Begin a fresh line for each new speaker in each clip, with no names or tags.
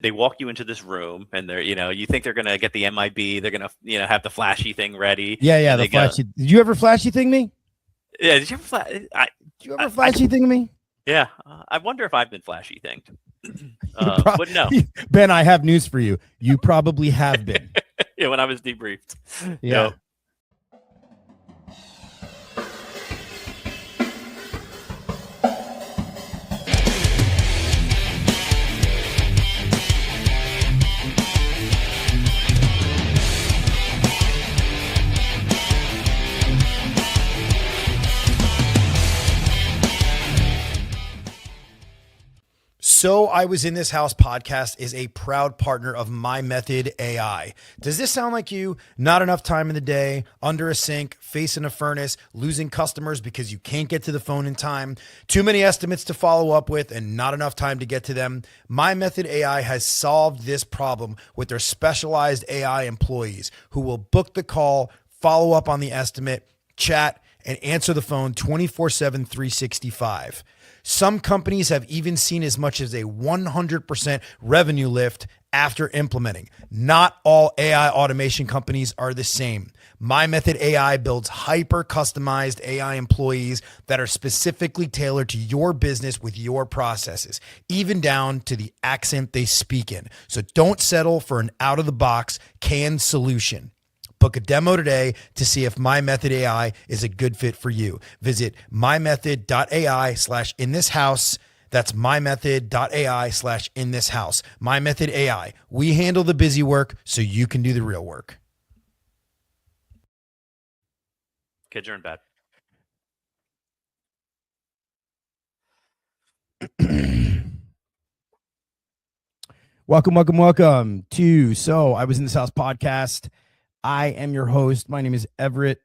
they walk you into this room and they're, you think they're going to get the MIB. They're going to, have the flashy thing ready.
Yeah.
And
The flashy. Did you ever flashy thing me?
Yeah. Did you ever
Did you ever flashy thing me?
Yeah. I wonder if I've been flashy thinged. But no.
Ben, I have news for you. You probably have been.
Yeah. When I was debriefed.
Yeah. So I Was in This House podcast is a proud partner of MyMethod AI. Does this sound like you? Not enough time in the day, under a sink, facing a furnace, losing customers because you can't get to the phone in time, too many estimates to follow up with, and not enough time to get to them? MyMethod AI has solved this problem with their specialized AI employees who will book the call, follow up on the estimate, chat, and answer the phone 24/7, 365. Some companies have even seen as much as a 100% revenue lift after implementing. Not all AI automation companies are the same. MyMethod AI builds hyper-customized AI employees that are specifically tailored to your business with your processes, even down to the accent they speak in. So don't settle for an out-of-the-box canned solution. Book a demo today to see if MyMethod AI is a good fit for you. Visit mymethod.ai/inthishouse. That's mymethod.ai/inthishouse. MyMethod AI. We handle the busy work so you can do the real work.
Kids are in bed.
Welcome to So I Was in This House podcast. I am your host. My name is Everett,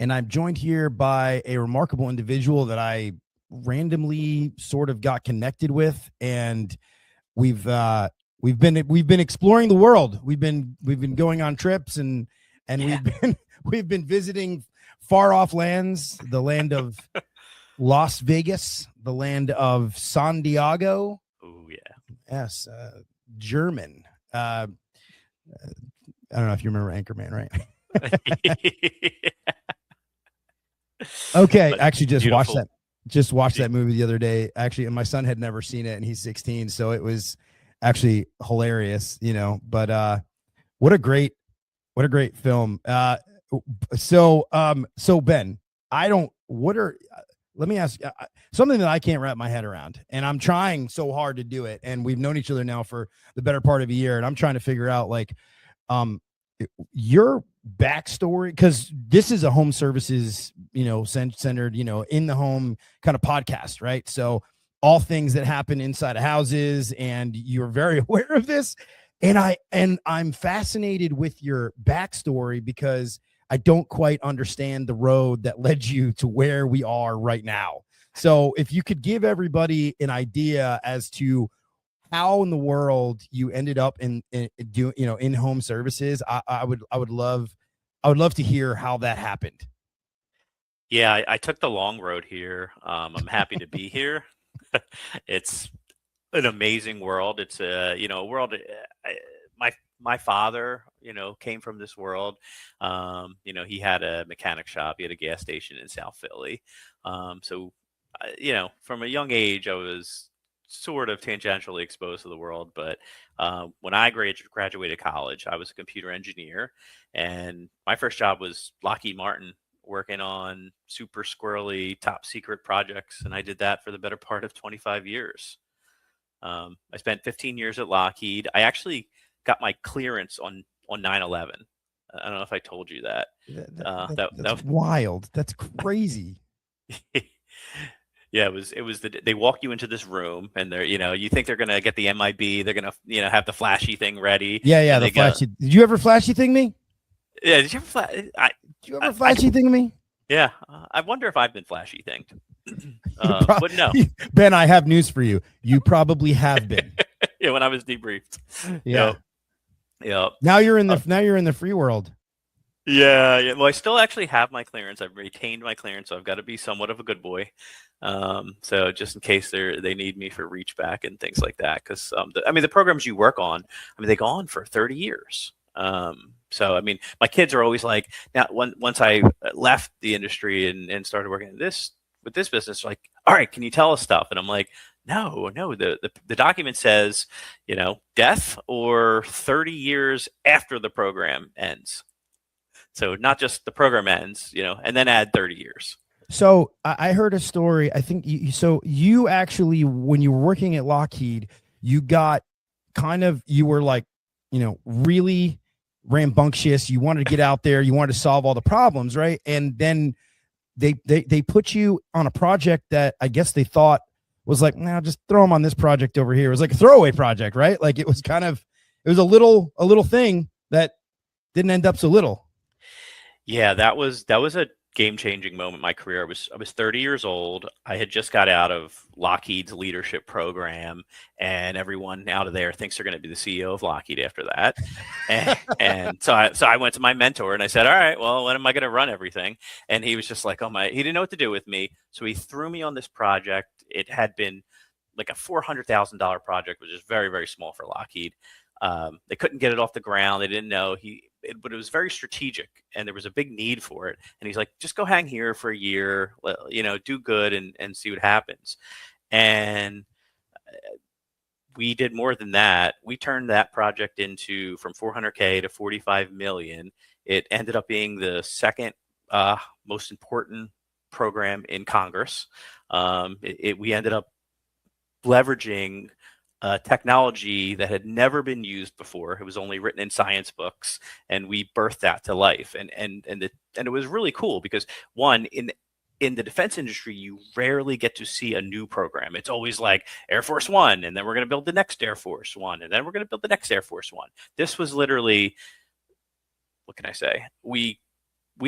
and I'm joined here by a remarkable individual that I randomly sort of got connected with, and we've been exploring the world. We've been going on trips, and we've been visiting far off lands, the land of Las Vegas, the land of San Diego.
Oh yeah.
Yes, German. I don't know if you remember Anchorman, right? Okay, actually just watched that movie the other day. Actually, and my son had never seen it, and he's 16, so it was actually hilarious, But what a great film. So Ben, let me ask something that I can't wrap my head around, and I'm trying so hard to do it. And we've known each other now for the better part of a year, and I'm trying to figure out your backstory, because this is a home services, centered, in the home kind of podcast, right? So all things that happen inside of houses, and you're very aware of this. And I'm fascinated with your backstory because I don't quite understand the road that led you to where we are right now. So if you could give everybody an idea as to how in the world you ended up in home services, I would love to hear how that happened.
Yeah, I took the long road here. I'm happy to be here. It's an amazing world. It's a world. My father, came from this world. He had a mechanic shop. He had a gas station in South Philly. So from a young age, I was sort of tangentially exposed to the world. But when I graduated college, I was a computer engineer, and my first job was Lockheed Martin, working on super squirrely, top secret projects. And I did that for the better part of 25 years. I spent 15 years at Lockheed. I actually got my clearance on 9/11. I don't know if I told you that.
That's wild. That's crazy.
Yeah, it was they walk you into this room and they're, you think they're going to get the MIB. They're going to, have the flashy thing ready.
Yeah. The flashy. Did you ever flashy thing me?
Yeah. Did you ever
flashy thing me?
Yeah. I wonder if I've been flashy thinged. But no.
Ben, I have news for you. You probably have been.
Yeah. When I was debriefed.
Yeah.
Yeah.
Now you're in the free world.
Yeah. Well, I still actually have my clearance. I've retained my clearance, so I've got to be somewhat of a good boy. So just in case they need me for reach back and things like that, because I mean the programs you work on, I mean they go on for 30 years. So I mean my kids are always like, now once I left the industry and started working in this with this business, like, all right, can you tell us stuff? And I'm like, no, the document says, death or 30 years after the program ends. So not just the program ends, and then add 30 years.
So I heard a story. I think so you actually, when you were working at Lockheed, you got you were like, really rambunctious. You wanted to get out there. You wanted to solve all the problems, right? And then they put you on a project that I guess they thought was like, nah, just throw them on this project over here. It was like a throwaway project, right? Like it was a little thing that didn't end up so little.
Yeah, that was a game-changing moment in my career. I was 30 years old. I had just got out of Lockheed's leadership program, and everyone out of there thinks they're going to be the CEO of Lockheed after that. And so I went to my mentor and I said, "All right, well, when am I going to run everything?" And he was just like, "Oh my," he didn't know what to do with me. So he threw me on this project. It had been like a $400,000 project, which is very, very small for Lockheed. They couldn't get it off the ground. They didn't know but it was very strategic, and there was a big need for it. And he's like, just go hang here for a year, do good and see what happens. And we did more than that. We turned that project into from 400K to 45 million. It ended up being the second most important program in Congress. We ended up leveraging technology that had never been used before. It was only written in science books, and we birthed that to life. And it was really cool because one in the defense industry, you rarely get to see a new program. It's always like Air Force One, and then we're going to build the next Air Force One, and then we're going to build the next Air Force One. This was literally, what can I say? We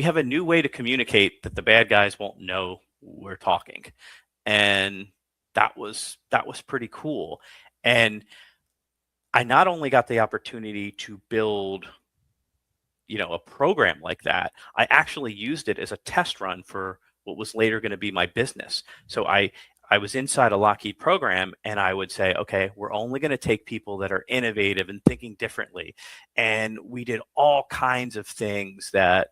have a new way to communicate that the bad guys won't know we're talking, and that was pretty cool. And I not only got the opportunity to build, a program like that, I actually used it as a test run for what was later going to be my business. So I was inside a Lockheed program, and I would say, okay, we're only going to take people that are innovative and thinking differently. And we did all kinds of things that,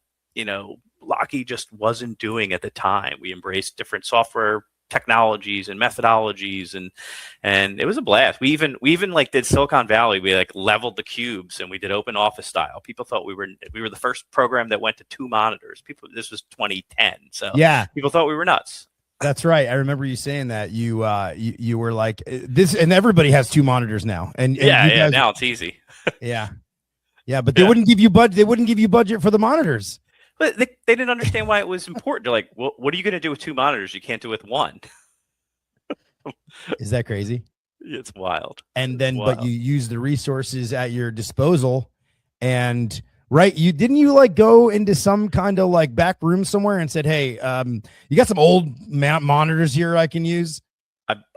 Lockheed just wasn't doing at the time. We embraced different software technologies and methodologies, and it was a blast. We even like did Silicon Valley. We like leveled the cubes, and we did open office style. People thought we were the first program that went to 2 monitors. This was 2010, so
Yeah,
people thought we were nuts.
that's right. I remember you saying that you were like this, and everybody has 2 monitors now, and
Yeah,
you
yeah.
guys,
Now it's easy.
yeah, yeah, but they
Yeah,
wouldn't give you budget. They wouldn't give you budget for the monitors.
but they didn't understand why it was important. They're like, well, what are you going to do with 2 monitors? You can't do with one.
Is that crazy?
It's wild.
And
It's
then, but you
wild.
use the resources at your disposal, and right, you like go into some kind of like back room somewhere and said, hey, you got some old monitors here I can use.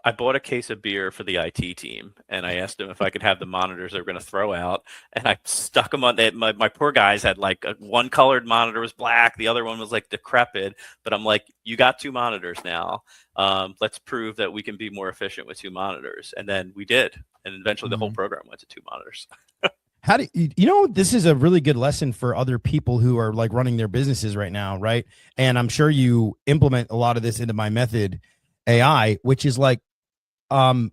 I bought a case of beer for the IT team, and I asked them if I could have the monitors they were going to throw out, and I stuck them on. My poor guys had like one colored monitor was black, the other one was like decrepit. But I'm like, you got 2 monitors now. Let's prove that we can be more efficient with 2 monitors, and then we did, and eventually the whole
Mhm.
program went to 2 monitors.
How do this is a really good lesson for other people who are like running their businesses right now, right? And I'm sure you implement a lot of this into MyMethod AI, which is like um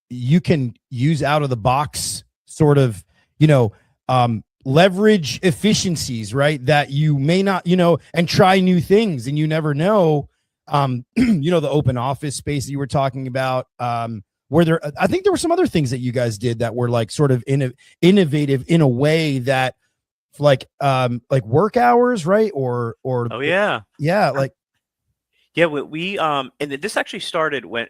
you can use out of the box sort of, leverage efficiencies, right? That you may not, and try new things, and you never know. The open office space that you were talking about, where there, I think there were some other things that you guys did that were like sort of innovative in a way that like work hours, right? Or
Oh yeah.
yeah, like
Yeah, and this actually started when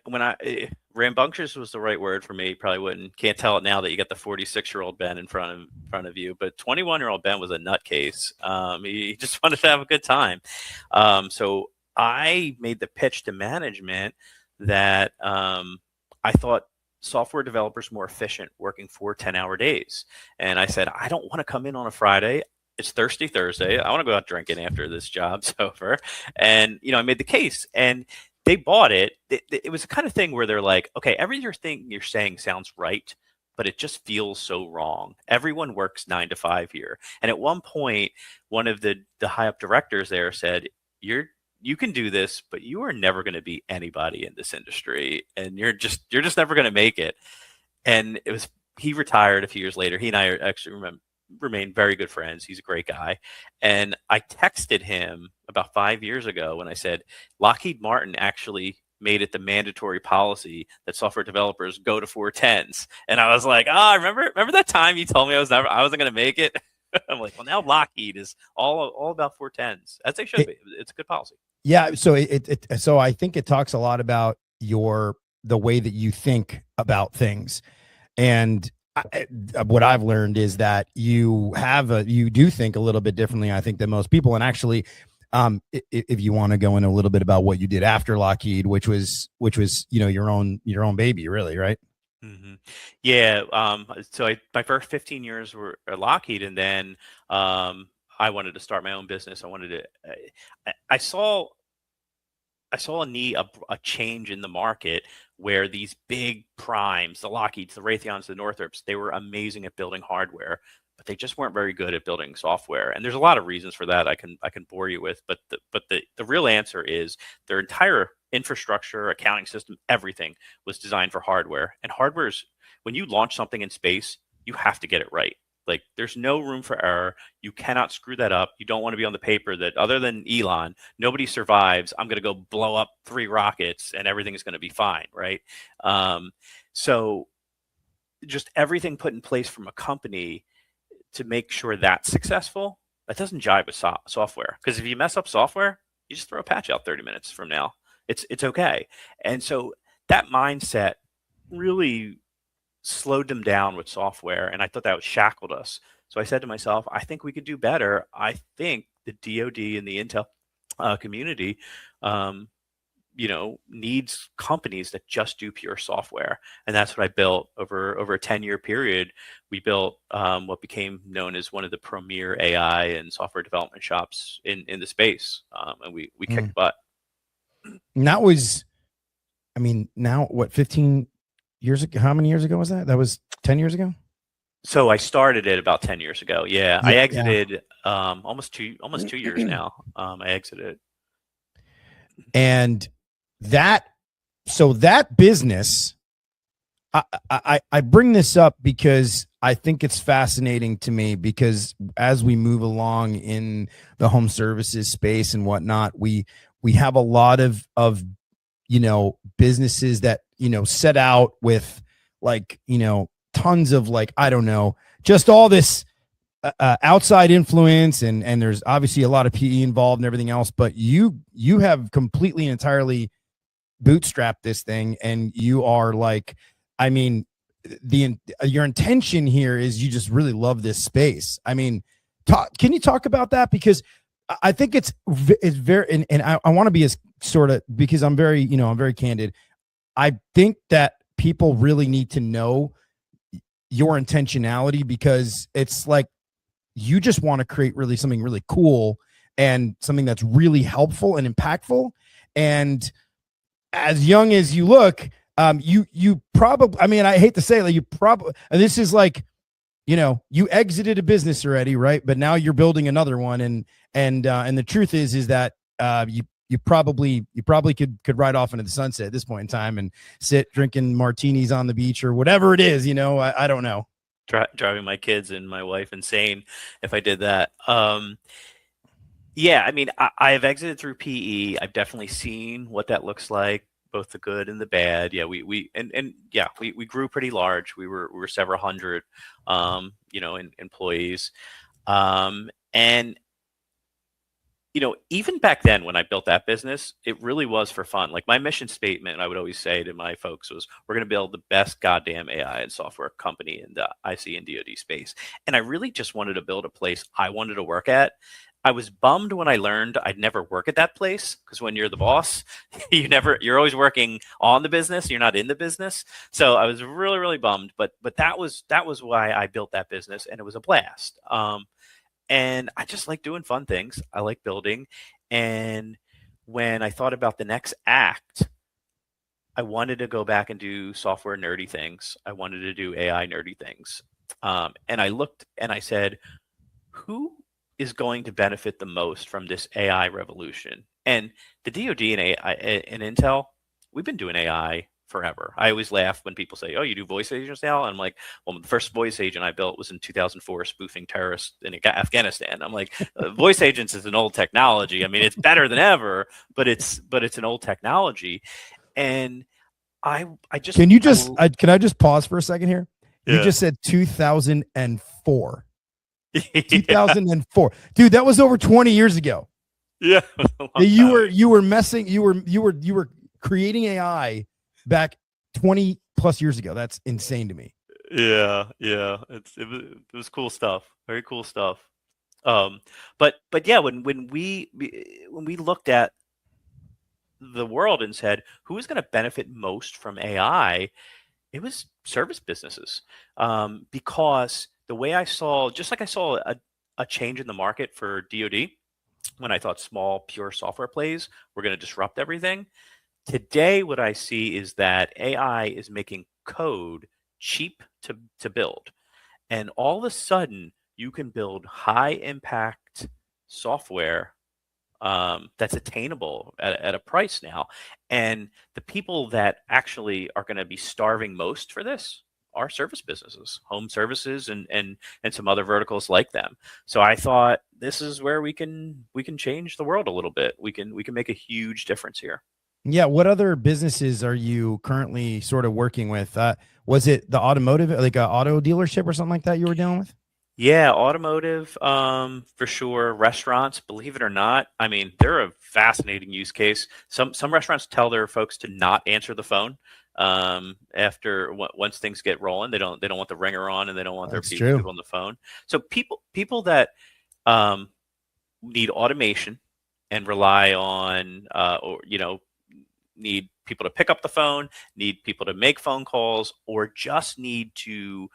rambunctious was the right word for me. Probably can't tell it now that you got the 46-year-old Ben in front of you, but 21-year-old Ben was a nutcase. He just wanted to have a good time. So I made the pitch to management that I thought software developers more efficient working 4 10-hour days, and I said I don't want to come in on a Friday. it's Thirsty Thursday. I want to go out drinking after this job's over. And, I made the case and they bought it. It was the kind of thing where they're like, okay, everything you're saying sounds right, but it just feels so wrong. Everyone works 9 to 5 here. And at one point, one of the high up directors there said, you can do this, but you are never going to be anybody in this industry. And you're just never going to make it. And he retired a few years later. He and I actually remain very good friends. He's a great guy. And I texted him about 5 years ago when I said, Lockheed Martin actually made it the mandatory policy that software developers go to 410s. And I was like, remember that time you told me I wasn't going to make it? I'm like, well, now Lockheed is all about 410s, as they should be. It's a good policy.
Yeah. So so I think it talks a lot about the way that you think about things. And what I've learned is that you do think a little bit differently, I think, than most people. And actually, if you want to go in a little bit about what you did after Lockheed, which was your own baby, really, right?
Mm-hmm. Yeah. So my first 15 years were at Lockheed, and then I wanted to start my own business. I wanted to. I saw a change in the market where these big primes, the Lockheeds, the Raytheons, the Northrops, they were amazing at building hardware, but they just weren't very good at building software. And there's a lot of reasons for that I can bore you with, but the real answer is their entire infrastructure, accounting system, everything was designed for hardware. And when you launch something in space, you have to get it right. Like, there's no room for error. You cannot screw that up. You don't want to be on the paper that, other than Elon, nobody survives. I'm going to go blow up 3 rockets and everything is going to be fine, right? So just everything put in place from a company to make sure that's successful, that doesn't jive with software. Because if you mess up software, you just throw a patch out 30 minutes from now. It's okay. And so that mindset really slowed them down with software, and I thought that shackled us. So I said to myself, I think we could do better. I think the DoD and the Intel community, needs companies that just do pure software, and that's what I built over a 10-year period. We built what became known as one of the premier AI and software development shops in the space, and we kicked butt.
And that was, now what, 15 years ago? How many years ago was that? That was 10 years ago.
So I started it about 10 years ago. Yeah. I exited almost 2 years now. I exited.
And that business, I bring this up because I think it's fascinating to me, because as we move along in the home services space and whatnot, we have a lot of businesses that, set out with tons of I don't know, just all this outside influence, and there's obviously a lot of PE involved and everything else, but you have completely and entirely bootstrapped this thing, and you are your intention here is you just really love this space. Can you talk about that? Because I think it's very, and I want to be as sort of, because I'm very candid. I think that people really need to know your intentionality, because it's like you just want to create really something really cool and something that's really helpful and impactful. And as young as you look, you probably, I hate to say it, and this is you exited a business already, right? But now you're building another one, and the truth is that you probably could ride off into the sunset at this point in time and sit drinking martinis on the beach or whatever it is. I don't know.
Driving my kids and my wife insane if I did that. Yeah, I have exited through PE. I've definitely seen what that looks like, both the good and the bad. Yeah, we grew pretty large. We were several hundred, employees, and even back then when I built that business, it really was for fun. Like, my mission statement, I would always say to my folks, was, we're going to build the best goddamn AI and software company in the IC and DoD space. And I really just wanted to build a place I wanted to work at. I was bummed when I learned I'd never work at that place, because when you're the boss, you're always working on the business. You're not in the business. So I was really, really bummed, but that was why I built that business, and it was a blast. And I just like doing fun things. I like building. And when I thought about the next act, I wanted to go back and do software nerdy things. I wanted to do AI nerdy things. And I looked and I said, who is going to benefit the most from this AI revolution? And the DoD and AI and Intel, we've been doing AI forever. I always laugh when people say, "Oh, you do voice agents now?" And I'm like, "Well, the first voice agent I built was in 2004, spoofing terrorists in Afghanistan." I'm like, "Voice agents is an old technology. I mean, it's better than ever, but it's an old technology." And I just
can I just pause for a second here? You
yeah.
just said 2004.
Yeah.
2004. Dude, that was over 20 years ago.
Yeah.
You were creating AI back 20 plus years ago. That's insane to me.
Yeah. It was cool stuff. Very cool stuff. But yeah, when we looked at the world and said, who is going to benefit most from AI? It was service businesses, because the way I saw, just like I saw a change in the market for DoD when I thought small, pure software plays were going to disrupt everything. Today, what I see is that AI is making code cheap to build. And all of a sudden, you can build high impact software that's attainable at a price now. And the people that actually are going to be starving most for this are service businesses, home services, and some other verticals like them. So I thought this is where we can change the world a little bit. We can make a huge difference here.
Yeah. What other businesses are you currently sort of working with? Was it the automotive, like an auto dealership or something like that you were dealing with?
Yeah, automotive, for sure. Restaurants, believe it or not, I mean, they're a fascinating use case. Some restaurants tell their folks to not answer the phone after once things get rolling. They don't want the ringer on, and they don't want their
That's
people
true.
on the phone. So people that need automation and rely on or need people to pick up the phone, need people to make phone calls, or just need to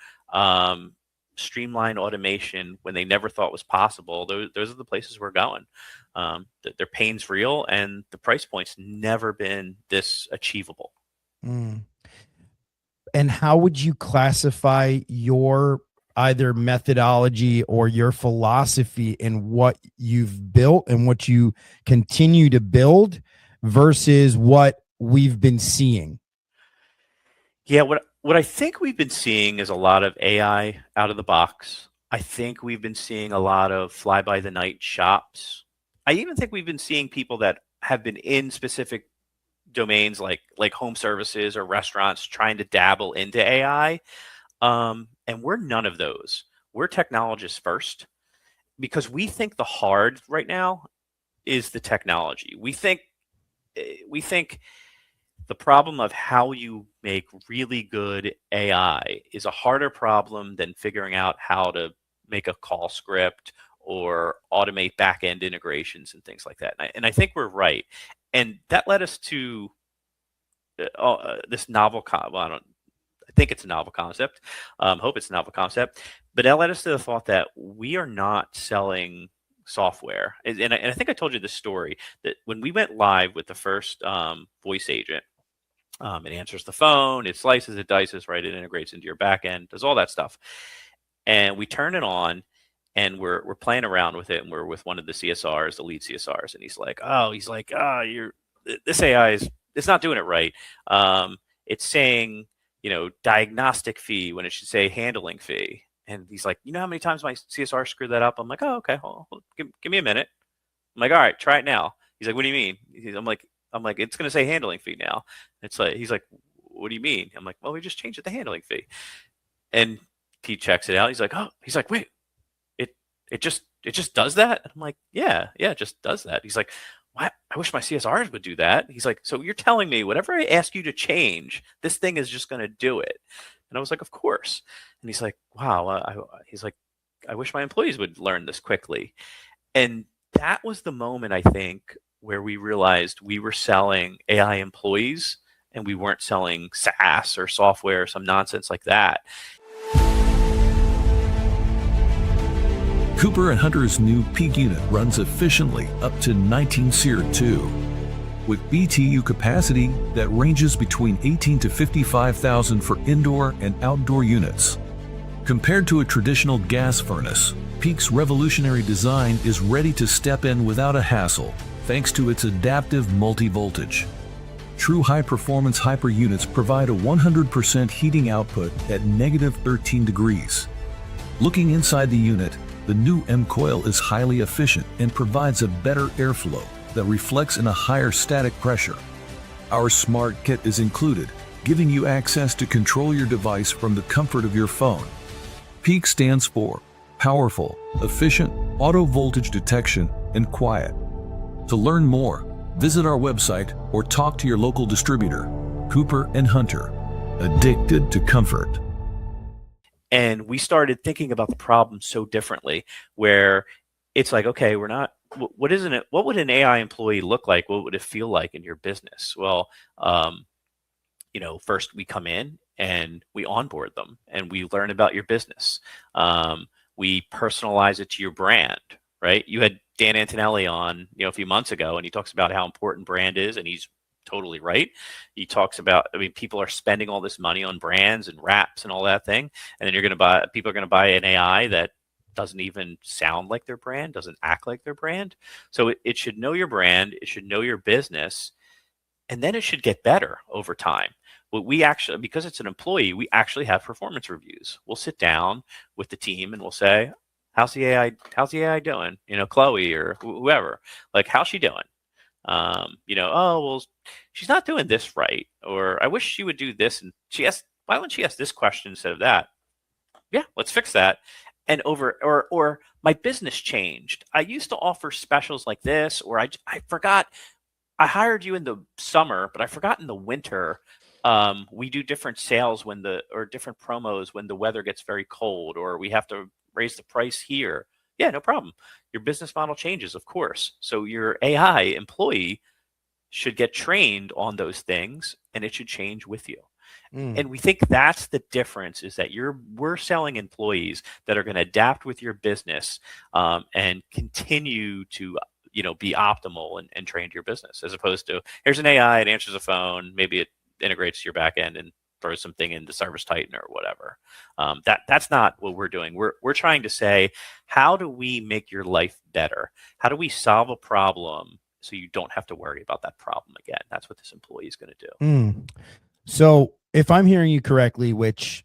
streamline automation when they never thought was possible. Those are the places we're going. Their pain's real, and the price point's never been this achievable.
Mm. And how would you classify your either methodology or your philosophy in what you've built and what you continue to build versus what we've been seeing?
Yeah, what I think we've been seeing is a lot of AI out of the box. I think we've been seeing a lot of fly by the night shops. I even think we've been seeing people that have been in specific domains like home services or restaurants trying to dabble into AI. And we're none of those. We're technologists first because we think the hard right now is the technology. We think the problem of how you make really good AI is a harder problem than figuring out how to make a call script or automate back end integrations and things like that. And I think we're right. And that led us to this novel. I think it's a novel concept. Hope it's a novel concept. But that led us to the thought that we are not selling software. And I think I told you this story that when we went live with the first voice agent, it answers the phone, it slices, it dices, right? It integrates into your back end, does all that stuff. And we turn it on, and we're playing around with it, and we're with one of the CSRs, the lead CSRs, and he's like, you're this AI it's not doing it right. It's saying, diagnostic fee when it should say handling fee. And he's like, you know how many times my CSR screwed that up? I'm like, oh, okay, hold on, give me a minute. I'm like, all right, try it now. He's like, what do you mean? I'm like, it's going to say handling fee now. He's like, what do you mean? I'm like, well, we just changed it to handling fee. And he checks it out. He's like, wait, it just does that? And I'm like, yeah, it just does that. He's like, what? I wish my CSRs would do that. He's like, so you're telling me whatever I ask you to change, this thing is just going to do it? And I was like, of course. And he's like, wow. He's like, I wish my employees would learn this quickly. And that was the moment, I think, where we realized we were selling AI employees and we weren't selling SaaS or software or some nonsense like that.
Cooper & Hunter's new peak unit runs efficiently up to 19 SEER 2, with BTU capacity that ranges between 18 to 55,000 for indoor and outdoor units. Compared to a traditional gas furnace, Peak's revolutionary design is ready to step in without a hassle, thanks to its adaptive multi-voltage. True high-performance hyper units provide a 100% heating output at negative 13 degrees. Looking inside the unit, the new M-Coil is highly efficient and provides a better airflow that reflects in a higher static pressure. Our Smart Kit is included, giving you access to control your device from the comfort of your phone. Peak stands for powerful, efficient, auto voltage detection, and quiet. To learn more, visit our website or talk to your local distributor. Cooper & Hunter, addicted to comfort.
And we started thinking about the problem so differently, where it's like, okay, we're not, what isn't it? What would an AI employee look like? What would it feel like in your business? Well, first we come in and we onboard them and we learn about your business. We personalize it to your brand, right? You had Dan Antonelli on, a few months ago, and he talks about how important brand is, and he's totally right. He talks about, people are spending all this money on brands and wraps and all that thing, and then people are going to buy an AI that doesn't even sound like their brand, doesn't act like their brand. So it should know your brand, it should know your business, and then it should get better over time. But we actually, because it's an employee, we actually have performance reviews. We'll sit down with the team and we'll say, how's the AI doing? Chloe or whoever, like, how's she doing? Oh, well, she's not doing this right. Or I wish she would do this. And why wouldn't she ask this question instead of that? Yeah, let's fix that. And or my business changed. I used to offer specials like this, or I forgot, I hired you in the summer, but I forgot in the winter. We do different sales or different promos when the weather gets very cold, or we have to raise the price here. Yeah, no problem. Your business model changes, of course. So your AI employee should get trained on those things, and it should change with you. And we think that's the difference, is that we're selling employees that are going to adapt with your business and continue to be optimal and train your business, as opposed to, here's an AI, it answers a phone, maybe it integrates to your back end and throws something into Service Titan or whatever. That's not what we're doing. We're trying to say, how do we make your life better? How do we solve a problem so you don't have to worry about that problem again? That's what this employee is going to do.
So if I'm hearing you correctly, which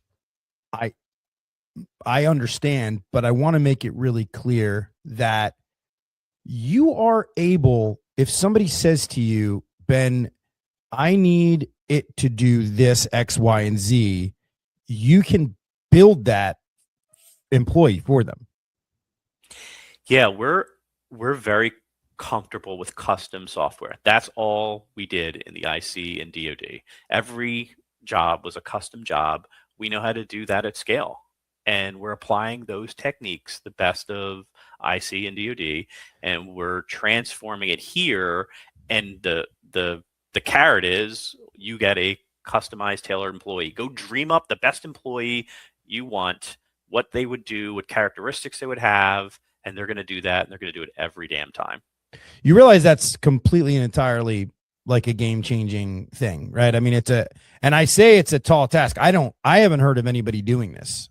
I understand, but I want to make it really clear that you are able, if somebody says to you, Ben, I need it to do this, X, Y, and Z, you can build that employee for them.
Yeah, we're very comfortable with custom software. That's all we did in the IC and DoD. Every job was a custom job. We know how to do that at scale. And we're applying those techniques, the best of IC and DoD, and we're transforming it here. And the carrot is, you get a customized, tailored employee. Go dream up the best employee you want, what they would do, what characteristics they would have, and they're going to do that, and they're going to do it every damn time.
You realize that's completely and entirely like a game-changing thing, right? I mean, and I say it's a tall task. I haven't heard of anybody doing this.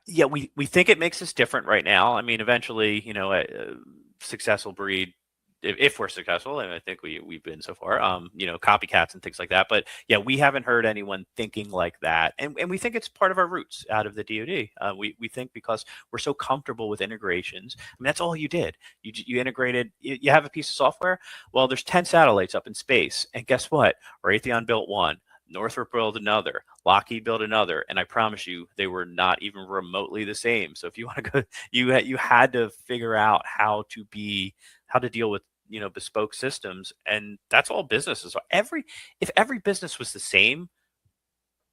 Yeah, we think it makes us different right now. I mean, eventually, a successful breed, if we're successful, and I think we've been so far, copycats and things like that. But yeah, we haven't heard anyone thinking like that, and we think it's part of our roots out of the DoD. We think because we're so comfortable with integrations. I mean, that's all you did. You integrated. You have a piece of software. Well, there's 10 satellites up in space, and guess what? Raytheon built one. Northrop built another, Lockheed built another, and I promise you, they were not even remotely the same. So if you want to go, you had to figure out how to deal with bespoke systems, and that's all businesses. If every business was the same,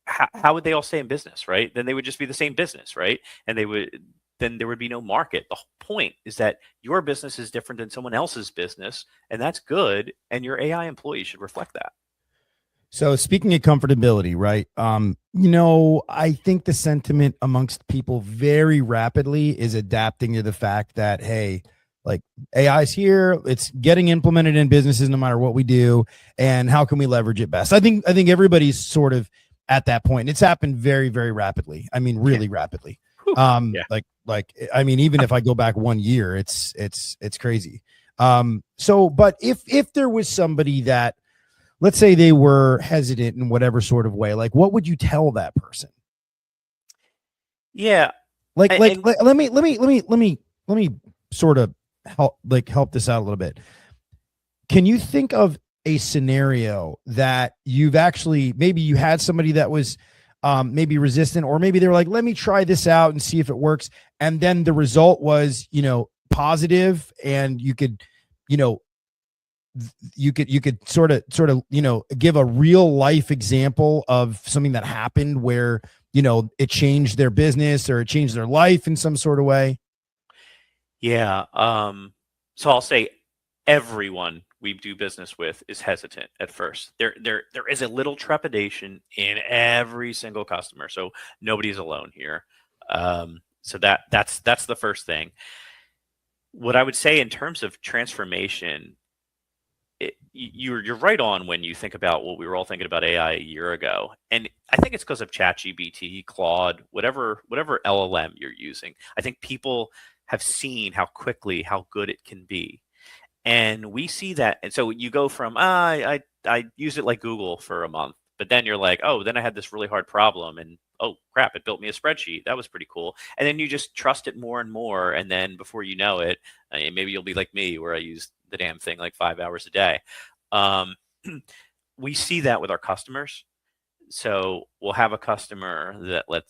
how would they all stay in business, right? Then they would just be the same business, right? And then there would be no market. The whole point is that your business is different than someone else's business, and that's good, and your AI employees should reflect that.
So speaking of comfortability, right? I think the sentiment amongst people very rapidly is adapting to the fact that, hey, like AI is here, it's getting implemented in businesses no matter what we do, and how can we leverage it best? I think everybody's sort of at that point. It's happened very, very rapidly. I mean,
Yeah.
really rapidly.
Whew. Yeah.
I mean, even if I go back 1 year, it's crazy. But if there was somebody that, let's say they were hesitant in whatever sort of way, like what would you tell that person?
Yeah.
Like,
And
let me sort of help this out a little bit. Can you think of a scenario that you've actually, maybe you had somebody that was maybe resistant, or maybe they were like, let me try this out and see if it works, and then the result was, positive, and you could, you know, you could sort of give a real life example of something that happened where it changed their business or it changed their life in some sort of way?
yeah. So I'll say everyone we do business with is hesitant at first. There is a little trepidation in every single customer. So nobody's alone here. So that's the first thing. What I would say in terms of transformation, you're right on when you think about what we were all thinking about AI a year ago, and I think it's because of ChatGPT, Claude, whatever LLM you're using. I think people have seen how good it can be, and we see that. And so you go from I used it like Google for a month, but then you're like, oh, then I had this really hard problem, and oh crap, it built me a spreadsheet. That was pretty cool. And then you just trust it more and more, and then before you know it, maybe you'll be like me, where I use the damn thing like 5 hours a day. Um, we see that with our customers. So we'll have a customer that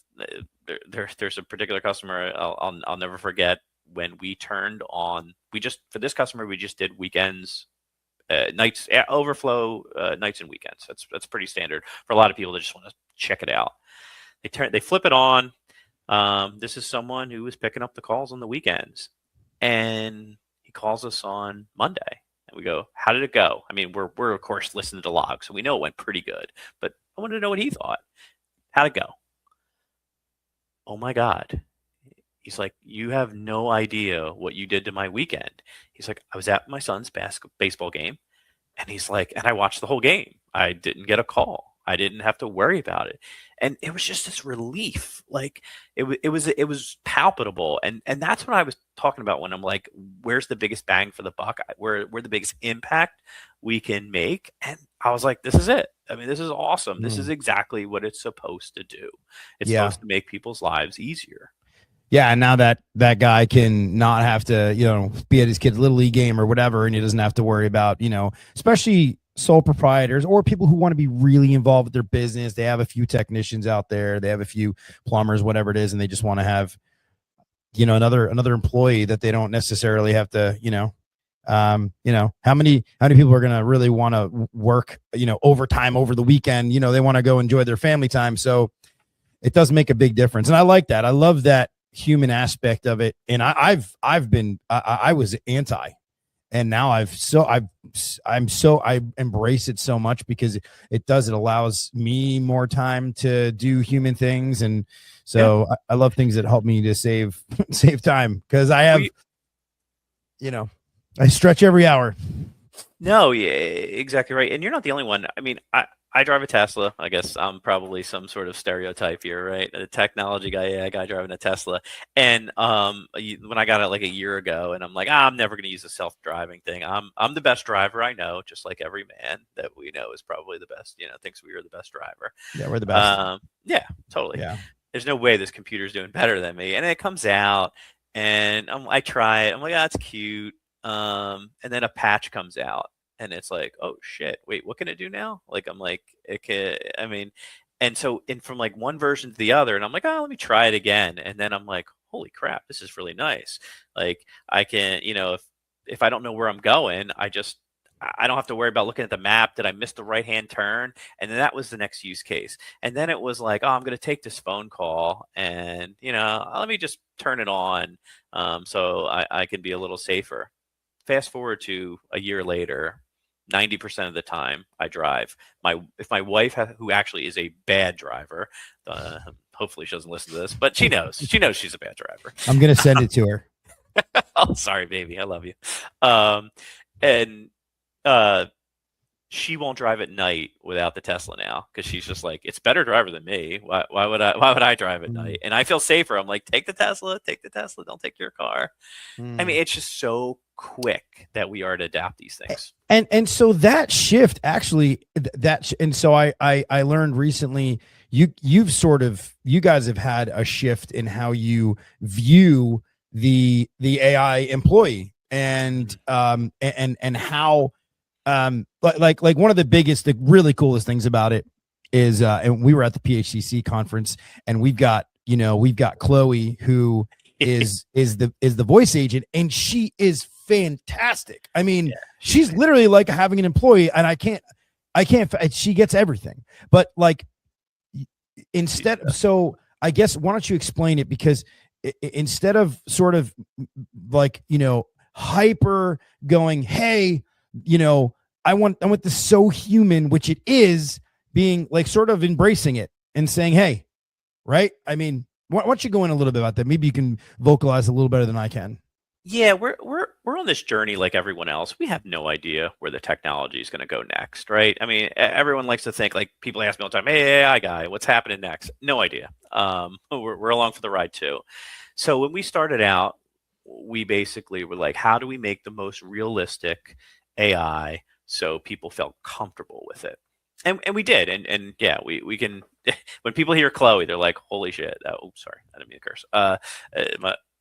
there's a particular customer I'll never forget when we turned on. For this customer we just did weekends, nights, overflow, nights and weekends. That's pretty standard for a lot of people that just want to check it out. They flip it on. This is someone who was picking up the calls on the weekends, and he calls us on Monday, and we go, "How did it go?" I mean, we're of course listening to logs, so we know it went pretty good. But I wanted to know what he thought. How'd it go? Oh my God. He's like, you have no idea what you did to my weekend. He's like, I was at my son's baseball game, and he's like, and I watched the whole game. I didn't get a call. I didn't have to worry about it. And it was just this relief. Like it was palpable. And that's what I was talking about when I'm like, where's the biggest bang for the buck? Where the biggest impact we can make? And I was like, this is it. I mean, this is awesome. This is exactly what it's supposed to do. It's
Yeah.
supposed to make people's lives easier.
Yeah, and now that guy can not have to, be at his kid's little league game or whatever, and he doesn't have to worry about, especially sole proprietors or people who want to be really involved with their business. They have a few technicians out there, they have a few plumbers, whatever it is, and they just want to have, another employee that they don't necessarily have to, how many people are going to really want to work, overtime over the weekend? They want to go enjoy their family time. So it does make a big difference, and I like that. I love that human aspect of it. And I was anti, and now I embrace it so much because it allows me more time to do human things. And so I love things that help me to save time, because I have, I stretch every hour.
No, yeah, exactly right. And you're not the only one. I mean, I drive a Tesla. I guess I'm probably some sort of stereotype here, right? A technology guy, yeah, a guy driving a Tesla. And when I got it like a year ago, and I'm like, I'm never going to use a self-driving thing. I'm the best driver I know, just like every man that we know is probably the best. Thinks we are the best driver.
Yeah, we're the best.
Yeah, totally.
Yeah.
There's no way this computer's doing better than me. And then it comes out, and I try it. I'm like, that's cute. And then a patch comes out, and it's like, oh shit, wait, what can it do now? Like, I'm like, it can, I mean, and so from like one version to the other, and I'm like, oh, let me try it again. And then I'm like, holy crap, this is really nice. Like, I can, if I don't know where I'm going, I don't have to worry about looking at the map. Did I miss the right hand turn? And then that was the next use case. And then it was like, oh, I'm going to take this phone call, and let me just turn it on, so I can be a little safer. Fast forward to a year later, 90% of the time I drive. If my wife, who actually is a bad driver, hopefully she doesn't listen to this, but she knows she's a bad driver.
I'm going to send it to her.
Oh, sorry, baby. I love you. And she won't drive at night without the Tesla now, because she's just like, it's better driver than me. Why would I drive at night? And I feel safer. I'm like, take the Tesla. Don't take your car. I mean, it's just so quick that we are to adapt these things.
And so that shift actually, so I learned recently, you guys have had a shift in how you view the AI employee, and how like one of the biggest, the really coolest things about it is, and we were at the PHCC conference, and we've got Chloe, who is the voice agent, and she is fantastic. I mean, she's literally like having an employee, and I can't, she gets everything, but like so I guess, why don't you explain it? Because instead of sort of like, hyper going, hey, I want this so human, which it is, being like sort of embracing it and saying, hey, right? I mean, why don't you go in a little bit about that? Maybe you can vocalize a little better than I can.
Yeah, we're on this journey like everyone else. We have no idea where the technology is going to go next, right? I mean, everyone likes to think, like, people ask me all the time, hey, AI guy, what's happening next? No idea. We're along for the ride too. So when we started out, we basically were like, how do we make the most realistic AI so people felt comfortable with it? And we did. And yeah, we can, when people hear Chloe, they're like, holy shit. Oh, sorry. I didn't mean to curse.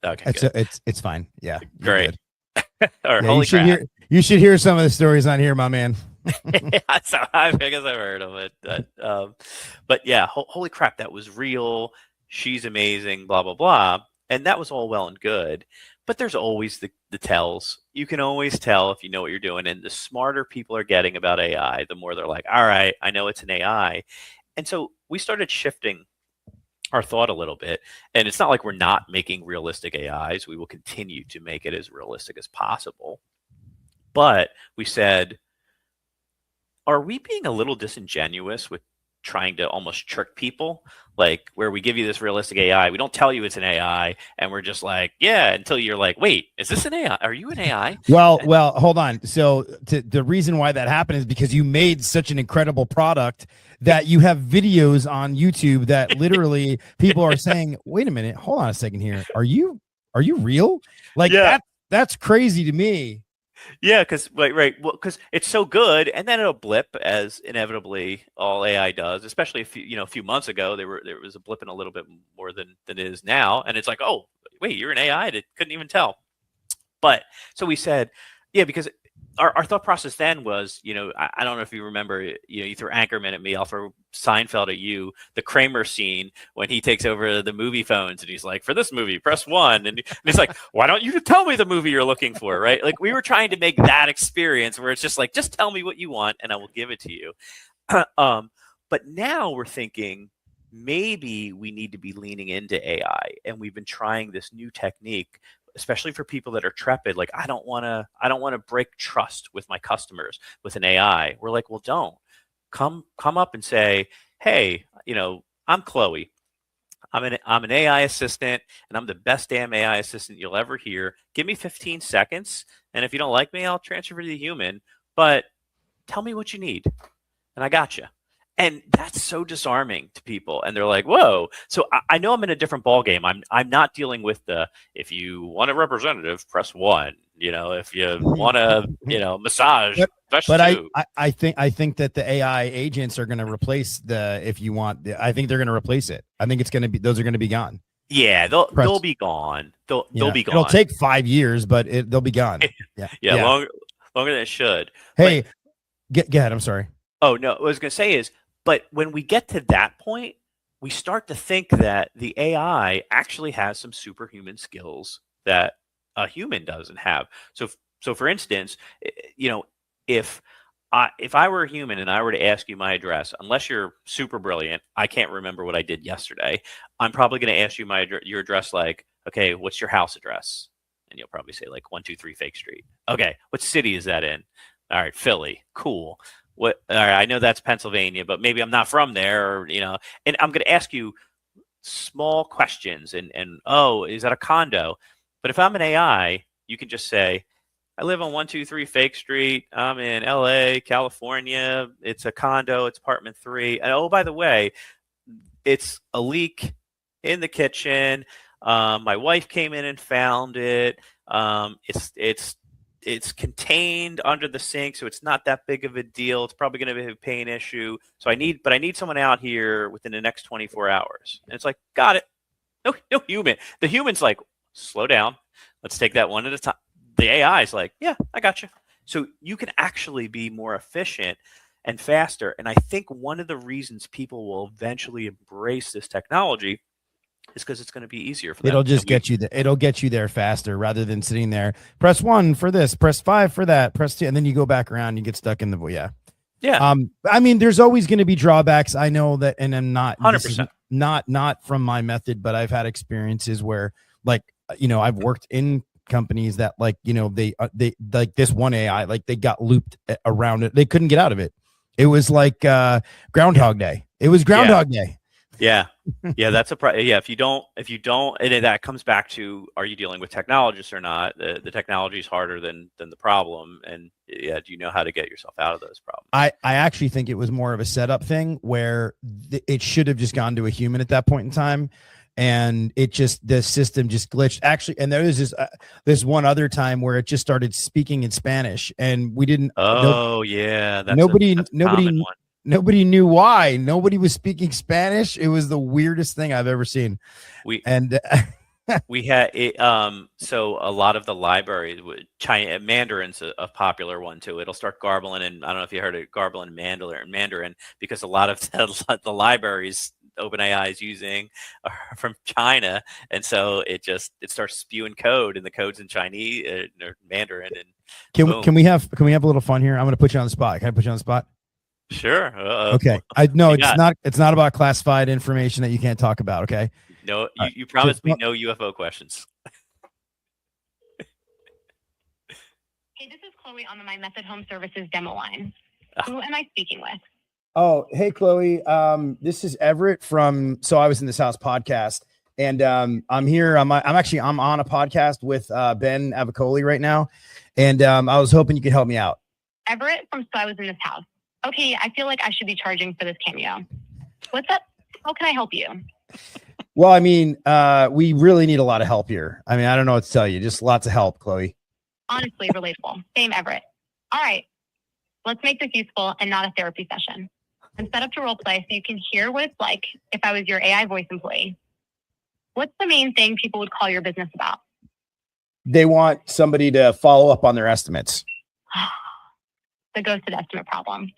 Okay,
it's fine. Yeah.
Great. Or
yeah,
holy crap.
You should hear some of the stories on here, my man.
So I guess I've heard of it. But yeah, holy crap, that was real. She's amazing, blah, blah, blah. And that was all well and good. But there's always the tells. You can always tell if you know what you're doing. And the smarter people are getting about AI, the more they're like, all right, I know it's an AI. And so we started shifting our thought a little bit. And it's not like we're not making realistic AIs. We will continue to make it as realistic as possible. But we said, are we being a little disingenuous with trying to almost trick people? Like, where we give you this realistic AI, we don't tell you it's an AI, and we're just like, yeah, until you're like, wait, is this an AI? Are you an AI?
Well, hold on. So the reason why that happened is because you made such an incredible product that you have videos on YouTube that literally people are saying, wait a minute, hold on a second here. Are you real? Like, that's crazy to me.
Yeah, because right. Well, because it's so good, and then it'll blip, as inevitably all AI does. Especially if a few months ago there was a blipping a little bit more than it is now, and it's like, oh wait, you're an AI. I couldn't even tell. But so we said, yeah, because our thought process then was, I don't know if you remember, you threw Anchorman at me, I'll throw Seinfeld at you, the Kramer scene when he takes over the movie phones and he's like, for this movie, press 1. And it's like, why don't you tell me the movie you're looking for, right? Like, we were trying to make that experience where it's just like, just tell me what you want and I will give it to you. But now we're thinking, maybe we need to be leaning into AI. And we've been trying this new technique, especially for people that are trepid. Like, I don't want to break trust with my customers with an AI. We're like, well, don't come up and say, hey, I'm Chloe. I'm an AI assistant, and I'm the best damn AI assistant you'll ever hear. Give me 15 seconds, and if you don't like me, I'll transfer to the human. But tell me what you need, and I got you. And that's so disarming to people. And they're like, whoa. So I know I'm in a different ballgame. I'm not dealing with if you want a representative, press 1. If you want a, massage, press 2.
I think that the AI agents are going to replace I think they're going to replace it. I think those are going to be gone.
Yeah, they'll be gone. They'll be gone.
It'll take 5 years, but they'll be gone.
Yeah. Longer than it should.
Hey, go ahead. I'm sorry.
Oh, no. What I was going to say is, but when we get to that point, we start to think that the AI actually has some superhuman skills that a human doesn't have. So for instance, if I were a human and I were to ask you my address, unless you're super brilliant, I can't remember what I did yesterday. I'm probably going to ask you your address, like, okay, what's your house address? And you'll probably say like 123 Fake Street. Okay, what city is that in? All right, Philly, cool. What? All right, I know that's Pennsylvania, but maybe I'm not from there, or, And I'm going to ask you small questions, and oh, is that a condo? But if I'm an AI, you can just say, I live on 123 Fake Street. I'm in LA, California. It's a condo. It's apartment 3. And oh, by the way, it's a leak in the kitchen. My wife came in and found it. It's contained under the sink, so it's not that big of a deal. It's probably going to be a pain issue. So I need someone out here within the next 24 hours. And it's like, got it. No human. The human's like, slow down. Let's take that one at a time. The AI is like, yeah, I got you. So you can actually be more efficient and faster. And I think one of the reasons people will eventually embrace this technology is because it's going to be easier for them.
It'll just get you there. It'll get you there faster rather than sitting there. Press 1 for this, press 5 for that, press 2, and then you go back around. You get stuck in the
Yeah.
I mean, there's always going to be drawbacks. I know that, and I'm not
100%.
Not from my method, but I've had experiences where, like, I've worked in companies that, like, they like this one AI, like, they got looped around it. They couldn't get out of it. It was like Groundhog Day. It was Groundhog Day.
Yeah. That's yeah. If you don't, and that comes back to, are you dealing with technologists or not? The technology is harder than the problem. And do you know how to get yourself out of those problems?
I actually think it was more of a setup thing where it should have just gone to a human at that point in time. And the system just glitched actually. And there was this one other time where it just started speaking in Spanish, and we didn't.
That's
Nobody knew why. Nobody was speaking Spanish. It was the weirdest thing I've ever seen.
We had it. So a lot of the libraries, Mandarin's a popular one too. It'll start garbling, and I don't know if you heard it, garbling Mandarin, because a lot of the libraries OpenAI is using are from China, and so it starts spewing code, and the code's in Chinese or Mandarin. And
can we have a little fun here? I'm going to put you on the spot. Can I put you on the spot?
Sure.
Okay. I know it's not about classified information that you can't talk about. Okay.
No, you promised me no UFO questions.
Hey, this is Chloe on the MyMethod Home Services demo line. Who am I speaking with?
Oh, hey, Chloe. This is Everett from So I Was in This House podcast. And I'm here. I'm on a podcast with Ben Avicolli right now. And I was hoping you could help me out.
Everett from So I Was in This House. Okay, I feel like I should be charging for this cameo. What's up? How can I help you?
Well, I mean, we really need a lot of help here. I mean, I don't know what to tell you. Just lots of help, Chloe.
Honestly, relatable. Same, Everett. All right, let's make this useful and not a therapy session. I'm set up to role play so you can hear what it's like if I was your AI voice employee. What's the main thing people would call your business about?
They want somebody to follow up on their estimates.
The ghosted estimate problem.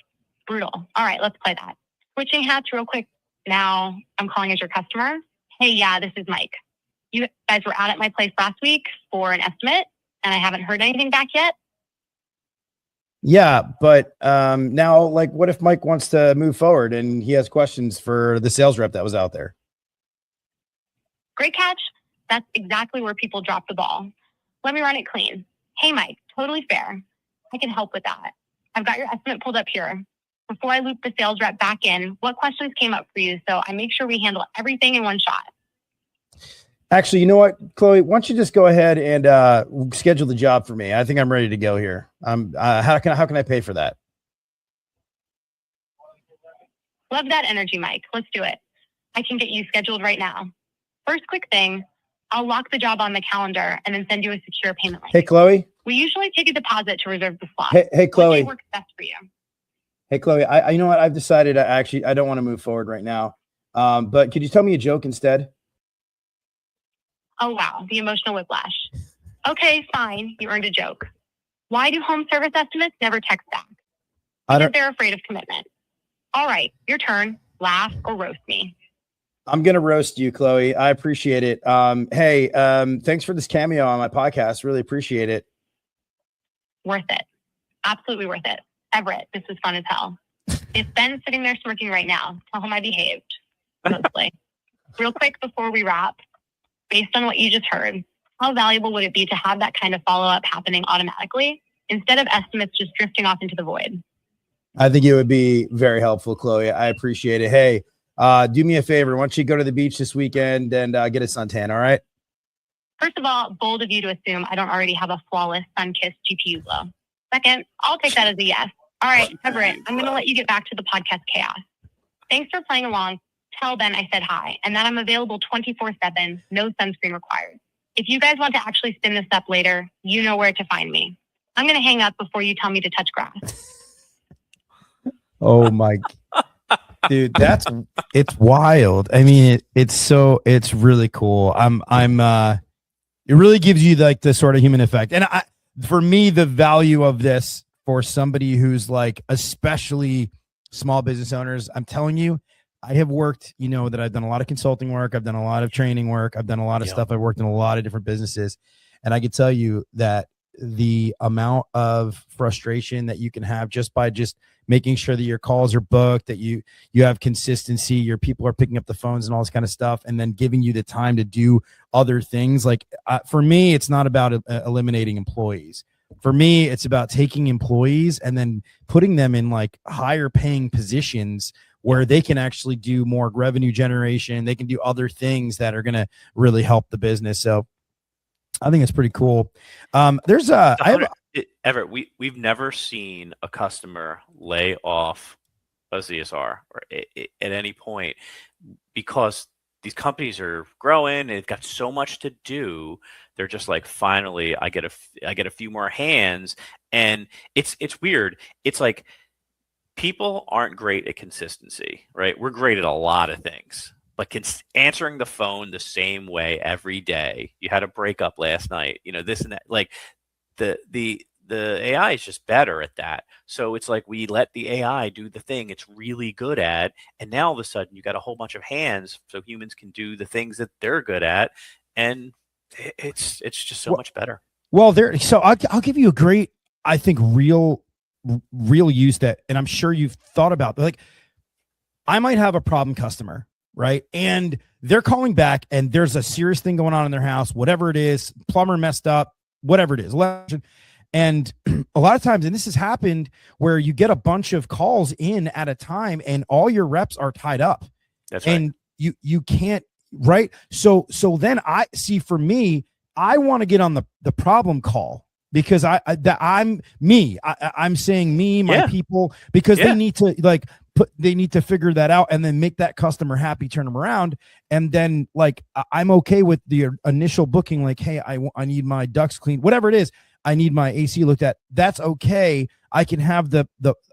Brutal. All right, let's play that. Switching hats real quick. Now I'm calling as your customer. Hey, yeah, this is Mike. You guys were out at my place last week for an estimate, and I haven't heard anything back yet.
Yeah, but now, like, what if Mike wants to move forward and he has questions for the sales rep that was out there?
Great catch. That's exactly where people drop the ball. Let me run it clean. Hey, Mike, totally fair. I can help with that. I've got your estimate pulled up here. Before I loop the sales rep back in, what questions came up for you so I make sure we handle everything in one shot?
Actually, you know what, Chloe? Why don't you just go ahead and schedule the job for me? I think I'm ready to go here. How can I pay for that?
Love that energy, Mike. Let's do it. I can get you scheduled right now. First quick thing, I'll lock the job on the calendar and then send you a secure payment link.
Hey, Chloe.
We usually take a deposit to reserve the slot.
Hey, Chloe.
What day works best for you?
Hey, Chloe. I you know what? I've decided I don't want to move forward right now. But could you tell me a joke instead?
Oh, wow. The emotional whiplash. Okay, fine. You earned a joke. Why do home service estimates never text back? Because they're afraid of commitment. All right, your turn. Laugh or roast me.
I'm going to roast you, Chloe. I appreciate it. Hey, thanks for this cameo on my podcast. Really appreciate it.
Worth it. Absolutely worth it. Everett, this was fun as hell. If Ben's sitting there smirking right now, tell him I behaved. Mostly. Real quick before we wrap, based on what you just heard, how valuable would it be to have that kind of follow-up happening automatically? instead of estimates just drifting off into the void.
I think it would be very helpful, Chloe. I appreciate it. Hey, do me a favor. Why don't you go to the beach this weekend and get a suntan, all right?
First of all, bold of you to assume I don't already have a flawless sun-kissed GPU glow. Second, I'll take that as a yes. All right, Everett, I'm going to let you get back to the podcast chaos. Thanks for playing along. Tell Ben I said hi and that I'm available 24/7, no sunscreen required. If you guys want to actually spin this up later, you know where to find me. I'm going to hang up before you tell me to touch grass.
Oh my, dude, it's wild. I mean, it's really cool. It really gives you like the sort of human effect. And for me, the value of this for somebody who's like, especially small business owners, I'm telling you, I have worked, that I've done a lot of consulting work. I've done a lot of training work. I've done a lot of stuff. I've worked in a lot of different businesses. And I can tell you that the amount of frustration that you can have just by making sure that your calls are booked, that you have consistency, your people are picking up the phones and all this kind of stuff, and then giving you the time to do other things. Like for me, it's not about eliminating employees. For me, it's about taking employees and then putting them in like higher paying positions where they can actually do more revenue generation. They can do other things that are going to really help the business. So I think it's pretty cool.
Everett, we've never seen a customer lay off a CSR or at any point because these companies are growing. They've got so much to do. They're just like, finally, I get a few more hands, and it's weird. It's like people aren't great at consistency, right? We're great at a lot of things. But answering the phone the same way every day. You had a breakup last night, this and that. Like the AI is just better at that. So it's like we let the AI do the thing it's really good at, and now all of a sudden you got a whole bunch of hands, so humans can do the things that they're good at, and it's just so much better.
Well, so I'll give you a great, I think, real use that, and I'm sure you've thought about. Like, I might have a problem customer, right? And they're calling back and there's a serious thing going on in their house, whatever it is, plumber messed up, whatever it is. And a lot of times, and this has happened where you get a bunch of calls in at a time and all your reps are tied up.
That's right.
And you can't, right? So then for me, I want to get on the problem call because I'm saying me, my people, because they need to they need to figure that out and then make that customer happy, turn them around. And then like, I'm okay with the initial booking. Like, hey, I need my ducts cleaned, whatever it is. I need my AC looked at. That's okay. I can have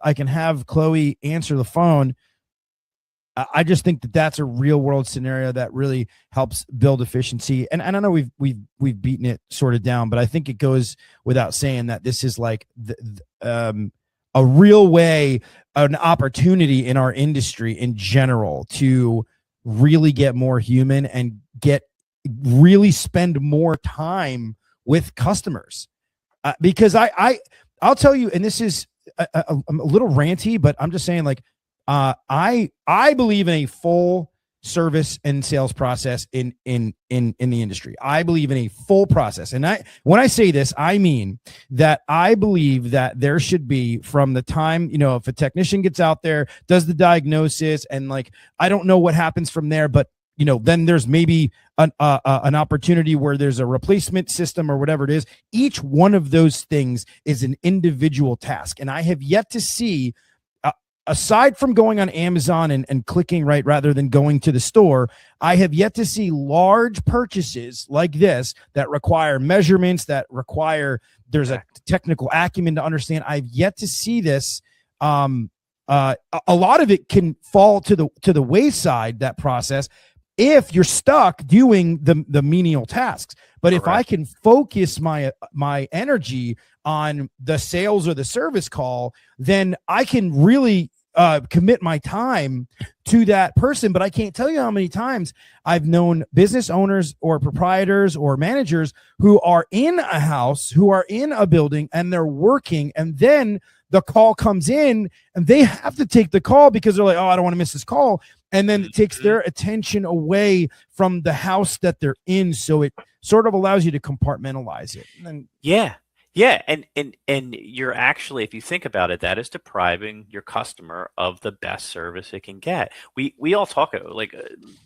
I can have Chloe answer the phone. I just think that that's a real world scenario that really helps build efficiency. And I know we've beaten it sort of down, but I think it goes without saying that this is like a real way, an opportunity in our industry in general to really get more human and really spend more time with customers. Because I'll tell you, and this is I'm a little ranty, but I'm just saying, like, I believe in a full service and sales process in the industry. I believe in a full process. And when I say this, I mean that I believe that there should be, from the time, if a technician gets out there, does the diagnosis, and like, I don't know what happens from there, but then there's maybe an opportunity where there's a replacement system or whatever it is. Each one of those things is an individual task. And I have yet to see, aside from going on Amazon and clicking right rather than going to the store, I have yet to see large purchases like this that require measurements, that require there's a technical acumen to understand. I've yet to see this. A lot of it can fall to the wayside, that process, if you're stuck doing the menial tasks. But if I can focus my energy on the sales or the service call, then I can really commit my time to that person. But I can't tell you how many times I've known business owners or proprietors or managers who are in a house, who are in a building, and they're working, and then the call comes in and they have to take the call because they're like, oh, I don't want to miss this call. And then it takes their attention away from the house that they're in. So it sort of allows you to compartmentalize it. And
yeah. Yeah, and you're actually, if you think about it, that is depriving your customer of the best service it can get. We all talk like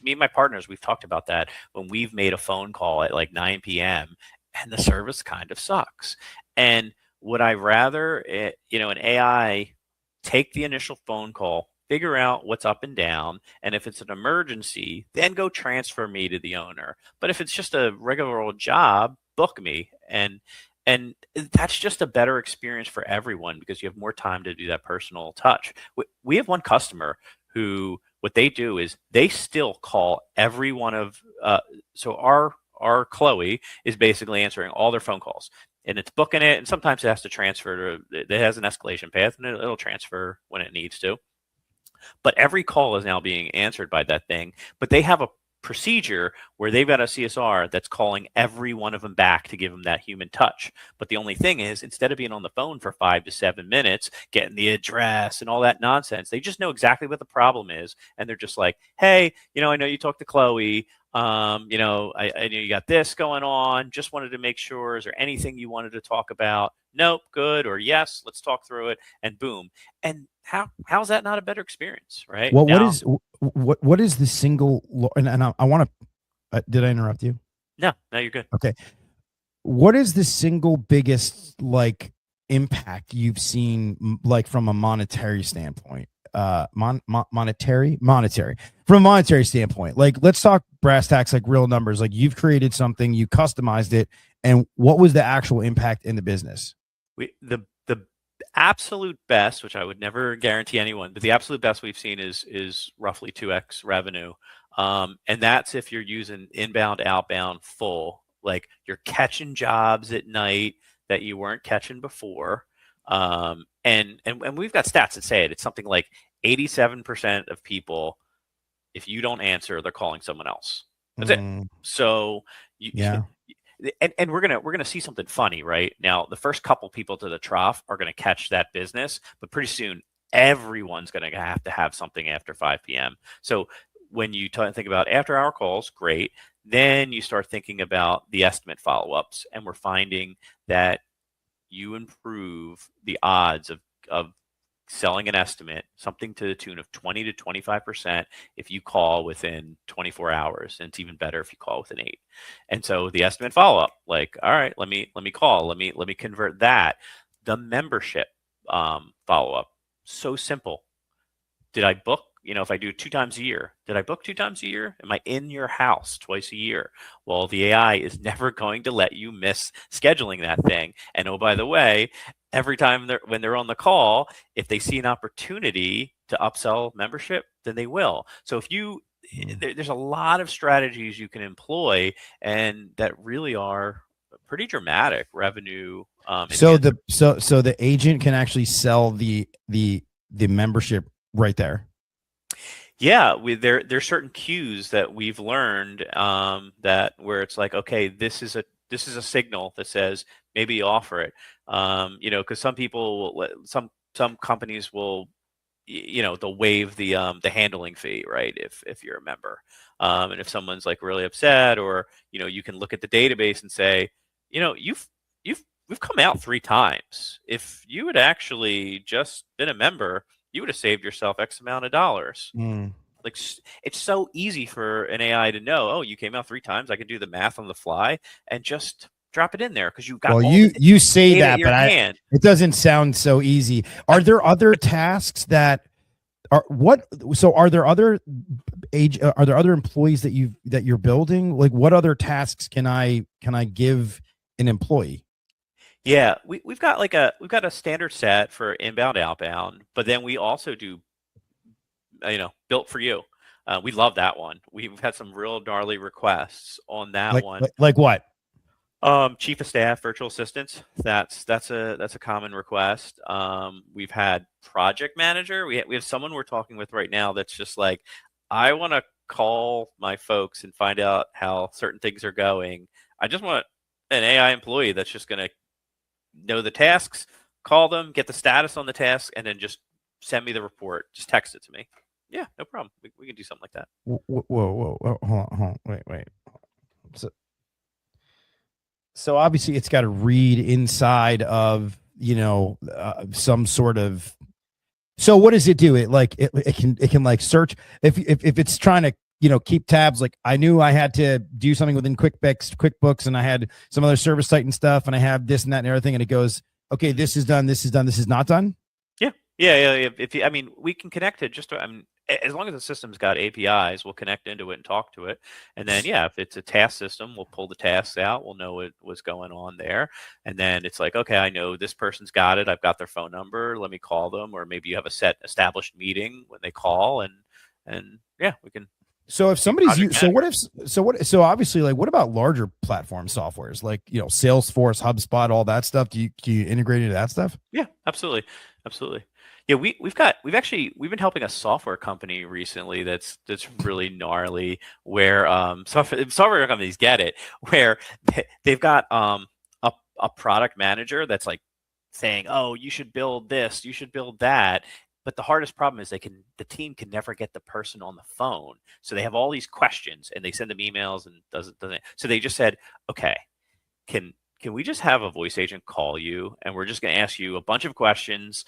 me and my partners, we've talked about that when we've made a phone call at like 9 p.m. and the service kind of sucks. And would I rather, an AI take the initial phone call, figure out what's up and down, and if it's an emergency, then go transfer me to the owner. But if it's just a regular old job, book me. And that's just a better experience for everyone because you have more time to do that personal touch. We have one customer who, what they do is they still call every one of so our Chloe is basically answering all their phone calls, and it's booking it, and sometimes it has to transfer to, it has an escalation path, and it'll transfer when it needs to. But every call is now being answered by that thing. But they have a procedure where they've got a CSR that's calling every one of them back to give them that human touch. But the only thing is, instead of being on the phone for 5 to 7 minutes, getting the address and all that nonsense, they just know exactly what the problem is. And they're just like, hey, I know you talked to Chloe. I know you got this going on. Just wanted to make sure, is there anything you wanted to talk about? Nope, good, or yes, let's talk through it, and boom. And how's that not a better experience, right?
Well,
Now,
what is the single, and I want to, did I interrupt you?
no, you're good.
Okay. What is the single biggest like impact you've seen, like from a monetary standpoint? Monetary from a monetary standpoint. Like, let's talk brass tacks, like real numbers. Like, you've created something, you customized it, and what was the actual impact in the business?
The absolute best, which I would never guarantee anyone, but the absolute best we've seen is roughly 2x revenue. And that's if you're using inbound, outbound full, like you're catching jobs at night that you weren't catching before. And we've got stats that say it. It's something like 87% of people, if you don't answer, they're calling someone else. That's it. So
Yeah.
and we're gonna see something funny right now. The first couple people to the trough are gonna catch that business, but pretty soon everyone's gonna have to have something after 5 p.m. So when you think about after hour calls, great. Then you start thinking about the estimate follow-ups, and we're finding that you improve the odds of selling an estimate, something to the tune of 20 to 25% if you call within 24 hours. And it's even better if you call within 8. And so the estimate follow-up, like, all right, let me call, let me convert that. The membership follow-up, so simple. Did I book? If I do 2 times a year, did I book 2 times a year? Am I in your house twice a year? Well, the AI is never going to let you miss scheduling that thing. And oh, by the way, every time when they're on the call, if they see an opportunity to upsell membership, then they will. So if you, there's a lot of strategies you can employ, and that really are pretty dramatic revenue.
So the agent can actually sell the membership right there.
Yeah, there's certain cues that we've learned that where it's like, okay, this is a signal that says maybe offer it. Because some people, some companies will, they'll waive the handling fee, right? If you're a member, and if someone's like really upset, or you can look at the database and say, we've come out 3 times. If you had actually just been a member, you would have saved yourself X amount of dollars. Like, it's so easy for an AI to know, oh, you came out 3 times. I can do the math on the fly and just drop it in there because you've got.
Well, you say that, but it doesn't sound so easy. Are there other tasks that are what? So are there other employees that you're building? Like, what other tasks can I give an employee?
Yeah, we've got a standard set for inbound, outbound, but then we also do, built for you. We love that one. We've had some real gnarly requests on that one.
Like what?
Chief of staff, virtual assistants. That's a common request. We've had project manager. We have someone we're talking with right now that's just like, I want to call my folks and find out how certain things are going. I just want an AI employee that's just going to know the tasks, call them, get the status on the task, and then just send me the report. Just text it to me. Yeah, no problem. We can do something like that.
Whoa. Hold on. Wait. So obviously it's got to read inside of, some sort of, so what does it do? It can like search if it's trying to, keep tabs. Like I knew I had to do something within QuickBooks, and I had some other service site and stuff, and I have this and that and everything. And it goes, okay, this is done. This is done. This is not done.
Yeah. If you, I mean, we can connect it just to, I mean, as long as the system's got APIs, we'll connect into it and talk to it. And then, yeah, if it's a task system, we'll pull the tasks out. We'll know what's going on there. And then it's like, okay, I know this person's got it. I've got their phone number. Let me call them. Or maybe you have a set established meeting when they call, and yeah, we can.
So if somebody's so obviously, like, what about larger platform softwares like, Salesforce, HubSpot, all that stuff? Do you integrate into that stuff?
Yeah, absolutely. Yeah, we've been helping a software company recently that's really gnarly, where software companies get it, where they've got a product manager that's like saying, oh, you should build this, you should build that. But the hardest problem is the team can never get the person on the phone. So they have all these questions and they send them emails and doesn't. So they just said, okay, can we just have a voice agent call you, and we're just going to ask you a bunch of questions,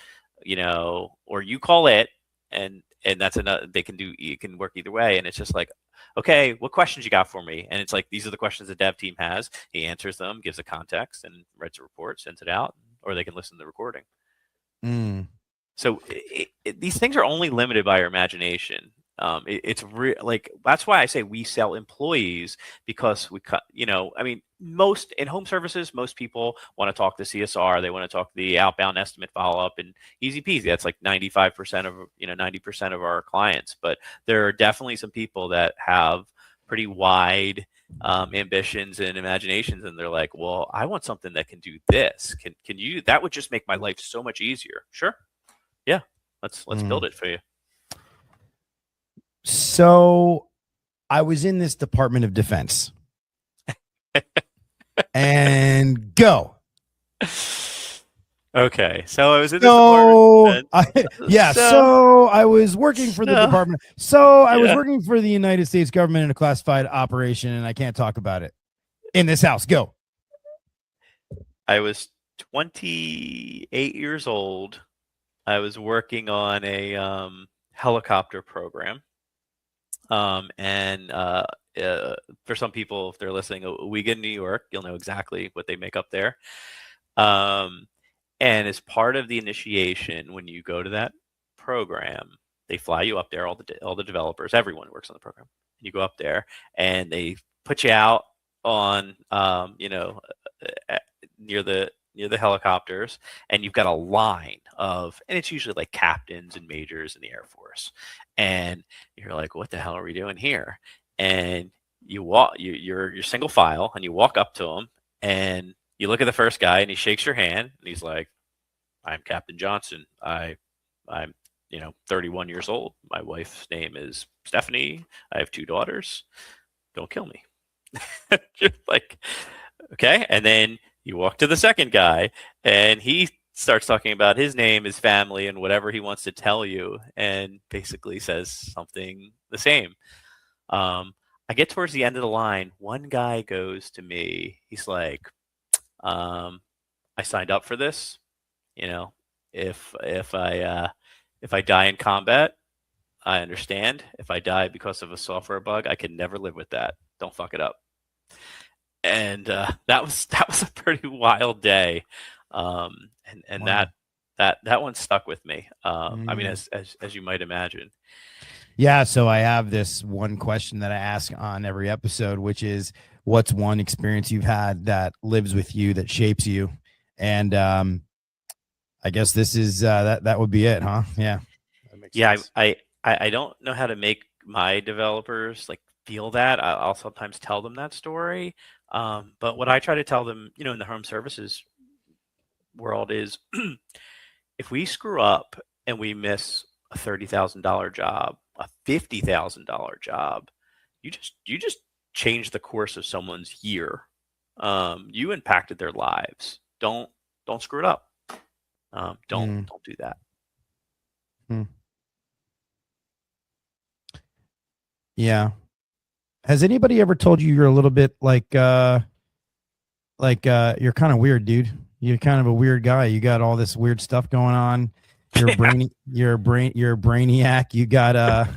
or you call it, and that's another. It can work either way. And it's just like, okay, what questions you got for me? And it's like, these are the questions the dev team has. He answers them, gives a context, and writes a report, sends it out, or they can listen to the recording. So these things are only limited by your imagination. It's like, that's why I say we sell employees, because we cut, I mean, most in home services, most people want to talk to CSR. They want to talk to the outbound estimate follow-up, and easy peasy. That's like 95% of, 90% of our clients. But there are definitely some people that have pretty wide ambitions and imaginations, and they're like, well, I want something that can do this. Can you, that would just make my life so much easier. Sure. Yeah. Let's build it for you.
So I was in this Department of Defense and go.
Okay. So I was in this Department of Defense.
So I was working for the department. So I was working for the United States government in a classified operation, and I can't talk about it in this house. Go.
I was 28 years old. I was working on a helicopter program. And for some people, if they're listening, a week in New York, you'll know exactly what they make up there. And as part of the initiation, when you go to that program, they fly you up there, all the developers, everyone who works on the program. You go up there, and they put you out on, near the helicopters, and you've got a line of, and it's usually like captains and majors in the Air Force, and you're like, what the hell are we doing here? And you walk, you're single file, and you walk up to him, and you look at the first guy, and he shakes your hand, and he's like, I'm Captain Johnson. I'm 31 years old. My wife's name is Stephanie. I have 2 daughters. Don't kill me. Just like, okay. And then you walk to the second guy, and he starts talking about his name, his family, and whatever he wants to tell you, and basically says something the same. I get towards the end of the line. One guy goes to me. He's like, I signed up for this. If I die in combat, I understand. If I die because of a software bug, I can never live with that. Don't fuck it up. And that was a pretty wild day, and wow. that one stuck with me. I mean, as you might imagine.
Yeah. So I have this one question that I ask on every episode, which is, what's one experience you've had that lives with you, that shapes you? And I guess this is that would be it, huh? Yeah.
That makes sense. I don't know how to make my developers like feel that. I'll sometimes tell them that story. But what I try to tell them, in the home services world is, if we screw up and we miss a $30,000 job, a $50,000 job, you just changed the course of someone's year. You impacted their lives. Don't screw it up. Don't do that.
Yeah. Has anybody ever told you you're a little bit like like you're kind of weird, dude. You're kind of a weird guy. You got all this weird stuff going on. You're a brainy, you're a brainiac. You got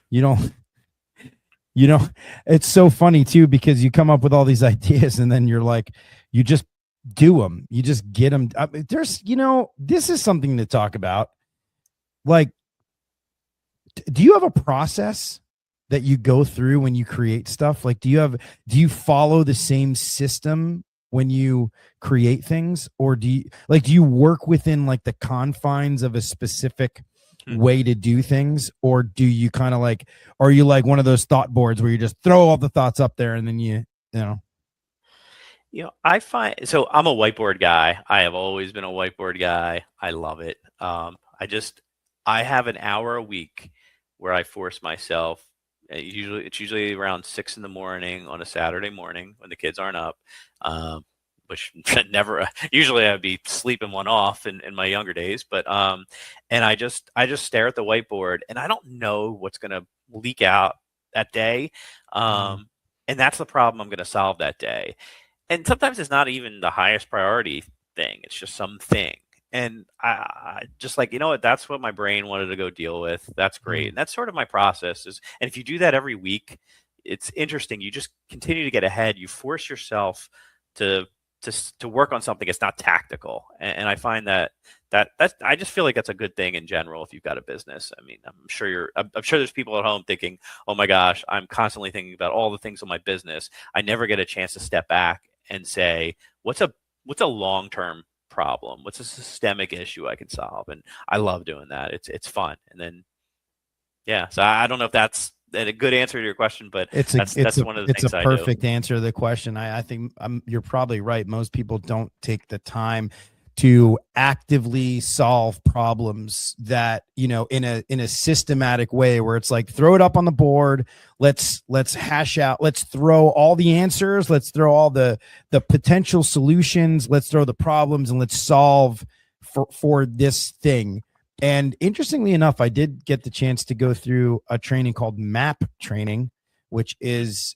you don't, you know, it's so funny too because you come up with all these ideas and then you're like, you just do them. You just get them. There's, this is something to talk about. Like, do you have a process that you go through when you create stuff? Like, do you follow the same system when you create things, or do you work within like the confines of a specific way to do things, or do you kind of like, are you like one of those thought boards where you just throw all the thoughts up there and then
I find, so I'm a whiteboard guy. I have always been a whiteboard guy. I love it. I have an hour a week where I force myself. It's usually around 6 in the morning on a Saturday morning when the kids aren't up, which never. Usually I'd be sleeping one off in my younger days, but and I just stare at the whiteboard and I don't know what's gonna leak out that day, and that's the problem I'm gonna solve that day. And sometimes it's not even the highest priority thing; it's just something. And I just like, what, that's what my brain wanted to go deal with. That's great. And that's sort of my process is. And if you do that every week, it's interesting. You just continue to get ahead. You force yourself to work on something. It's not tactical. And I find that I just feel like that's a good thing in general. If you've got a business, I mean, I'm sure there's people at home thinking, oh my gosh, I'm constantly thinking about all the things on my business. I never get a chance to step back and say, what's a long-term problem? What's a systemic issue I can solve? And I love doing that. It's fun. And then, so I don't know if that's a good answer to your question, but that's one of the things I do.
It's a perfect answer to the question. I think you're probably right. Most people don't take the time to actively solve problems that, in a systematic way where it's like, throw it up on the board. Let's hash out, let's throw all the answers. Let's throw all the potential solutions. Let's throw the problems and let's solve for this thing. And interestingly enough, I did get the chance to go through a training called MAP training, which is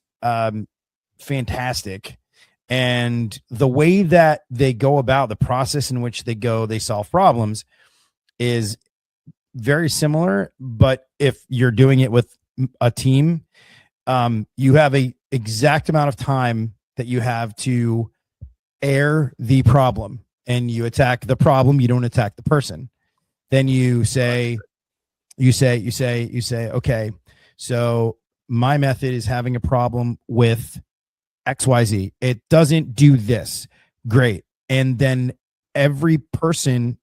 fantastic. And the way that they go about the process in which they solve problems is very similar. But if you're doing it with a team, you have a exact amount of time that you have to air the problem, and you attack the problem. You don't attack the person. Then you say, okay, so my method is having a problem with XYZ. It doesn't do this. Great. And then every person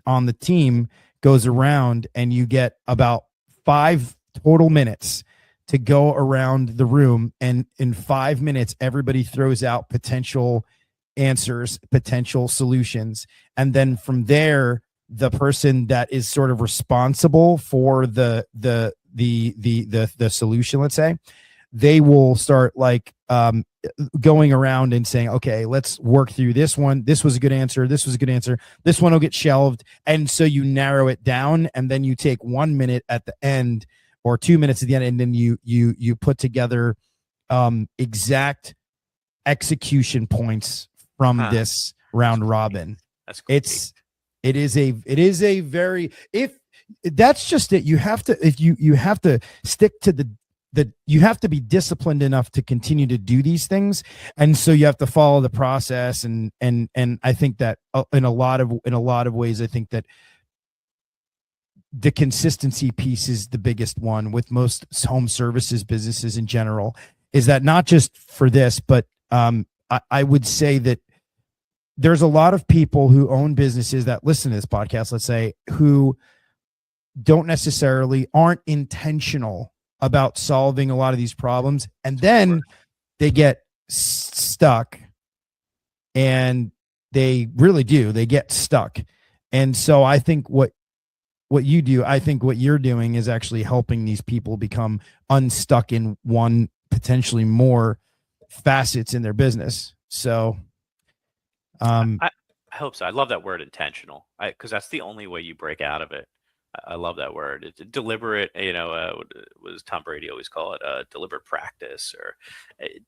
on the team goes around, and you get about 5 total minutes to go around the room. And in 5 minutes, everybody throws out potential answers, potential solutions. And then from there, the person that is sort of responsible for the solution, let's say, they will start like going around and saying, okay, let's work through this one. This was a good answer. This was a good answer. This one will get shelved. And so you narrow it down, and then you take 1 minute at the end or 2 minutes at the end, and then you put together exact execution points from this round robin.
That's great.
It is a very, if that's just it, you have to stick to you have to be disciplined enough to continue to do these things. And so you have to follow the process. And I think that in a lot of ways, I think that the consistency piece is the biggest one with most home services businesses in general, is that not just for this, but I would say that there's a lot of people who own businesses that listen to this podcast, let's say, who aren't intentional about solving a lot of these problems. And then they get stuck, and they really do. They get stuck. And so I think what you do, I think what you're doing is actually helping these people become unstuck in one, potentially more facets in their business. So
I hope so. I love that word, intentional, because that's the only way you break out of it. I love that word. It's deliberate. What does Tom Brady always call it? Deliberate practice, or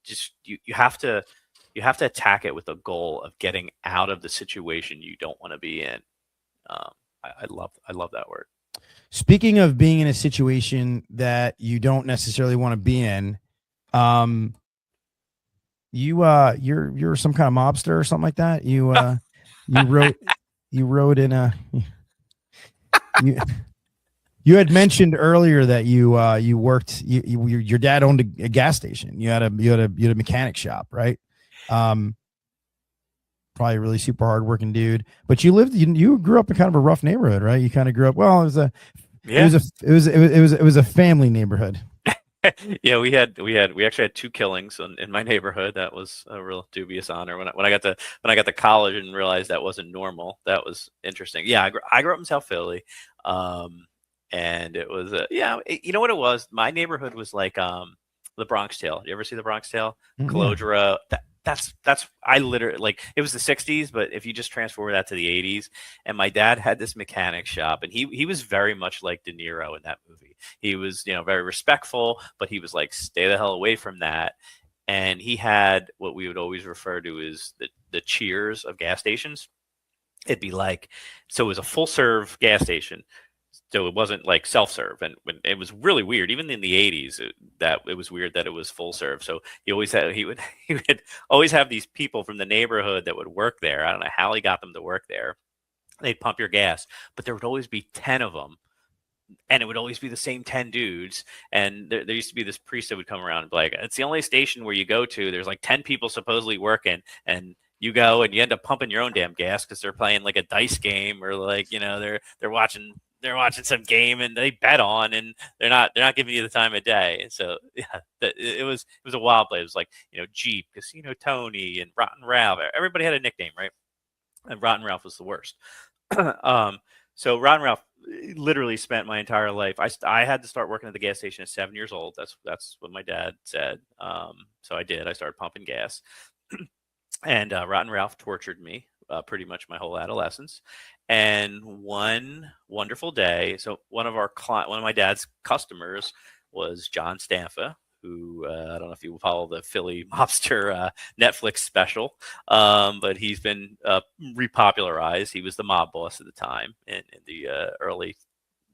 just you have to you have to attack it with a goal of getting out of the situation you don't want to be in. I love that word.
Speaking of being in a situation that you don't necessarily want to be in, you're some kind of mobster or something like that. You wrote in a you had mentioned earlier that you worked your dad owned a gas station. You had a mechanic shop, right? Probably a really super hardworking dude, but you grew up in kind of a rough neighborhood, right? You kind of grew up, well, it was a family neighborhood.
Yeah, we actually had 2 killings in my neighborhood. That was a real dubious honor. When I got to college and realized that wasn't normal, that was interesting. Yeah, I grew up in South Philly, and it was you know what it was? My neighborhood was like the Bronx Tale. You ever see the Bronx Tale? Calodra. That's I literally, like, it was the 60s, but if you just transfer that to the 80s, and my dad had this mechanic shop, and he was very much like De Niro in that movie. He was, very respectful, but he was like, stay the hell away from that. And he had what we would always refer to as the Cheers of gas stations. It'd be like, so it was a full serve gas station. So it wasn't like self-serve, and when it was really weird, even in the 80s, it was weird that it was full serve. So he would always have these people from the neighborhood that would work there. I don't know how he got them to work there. They'd pump your gas, but there would always be 10 of them, and it would always be the same 10 dudes. And there used to be this priest that would come around and be like, it's the only station where you go to, there's like 10 people supposedly working, and you go and you end up pumping your own damn gas because they're playing like a dice game, or like, they're watching some game and they bet on, and they're not giving you the time of day. So yeah, it was a wild place. It was like, Jeep, Casino Tony, and Rotten Ralph. Everybody had a nickname, right? And Rotten Ralph was the worst. So Rotten Ralph literally spent my entire life. I had to start working at the gas station at 7 years old. That's what my dad said. So I did. I started pumping gas, and Rotten Ralph tortured me pretty much my whole adolescence. And one wonderful day, so one of my dad's customers was John Stanfa, who I don't know if you follow the Philly mobster Netflix special, but he's been repopularized. He was the mob boss at the time in the early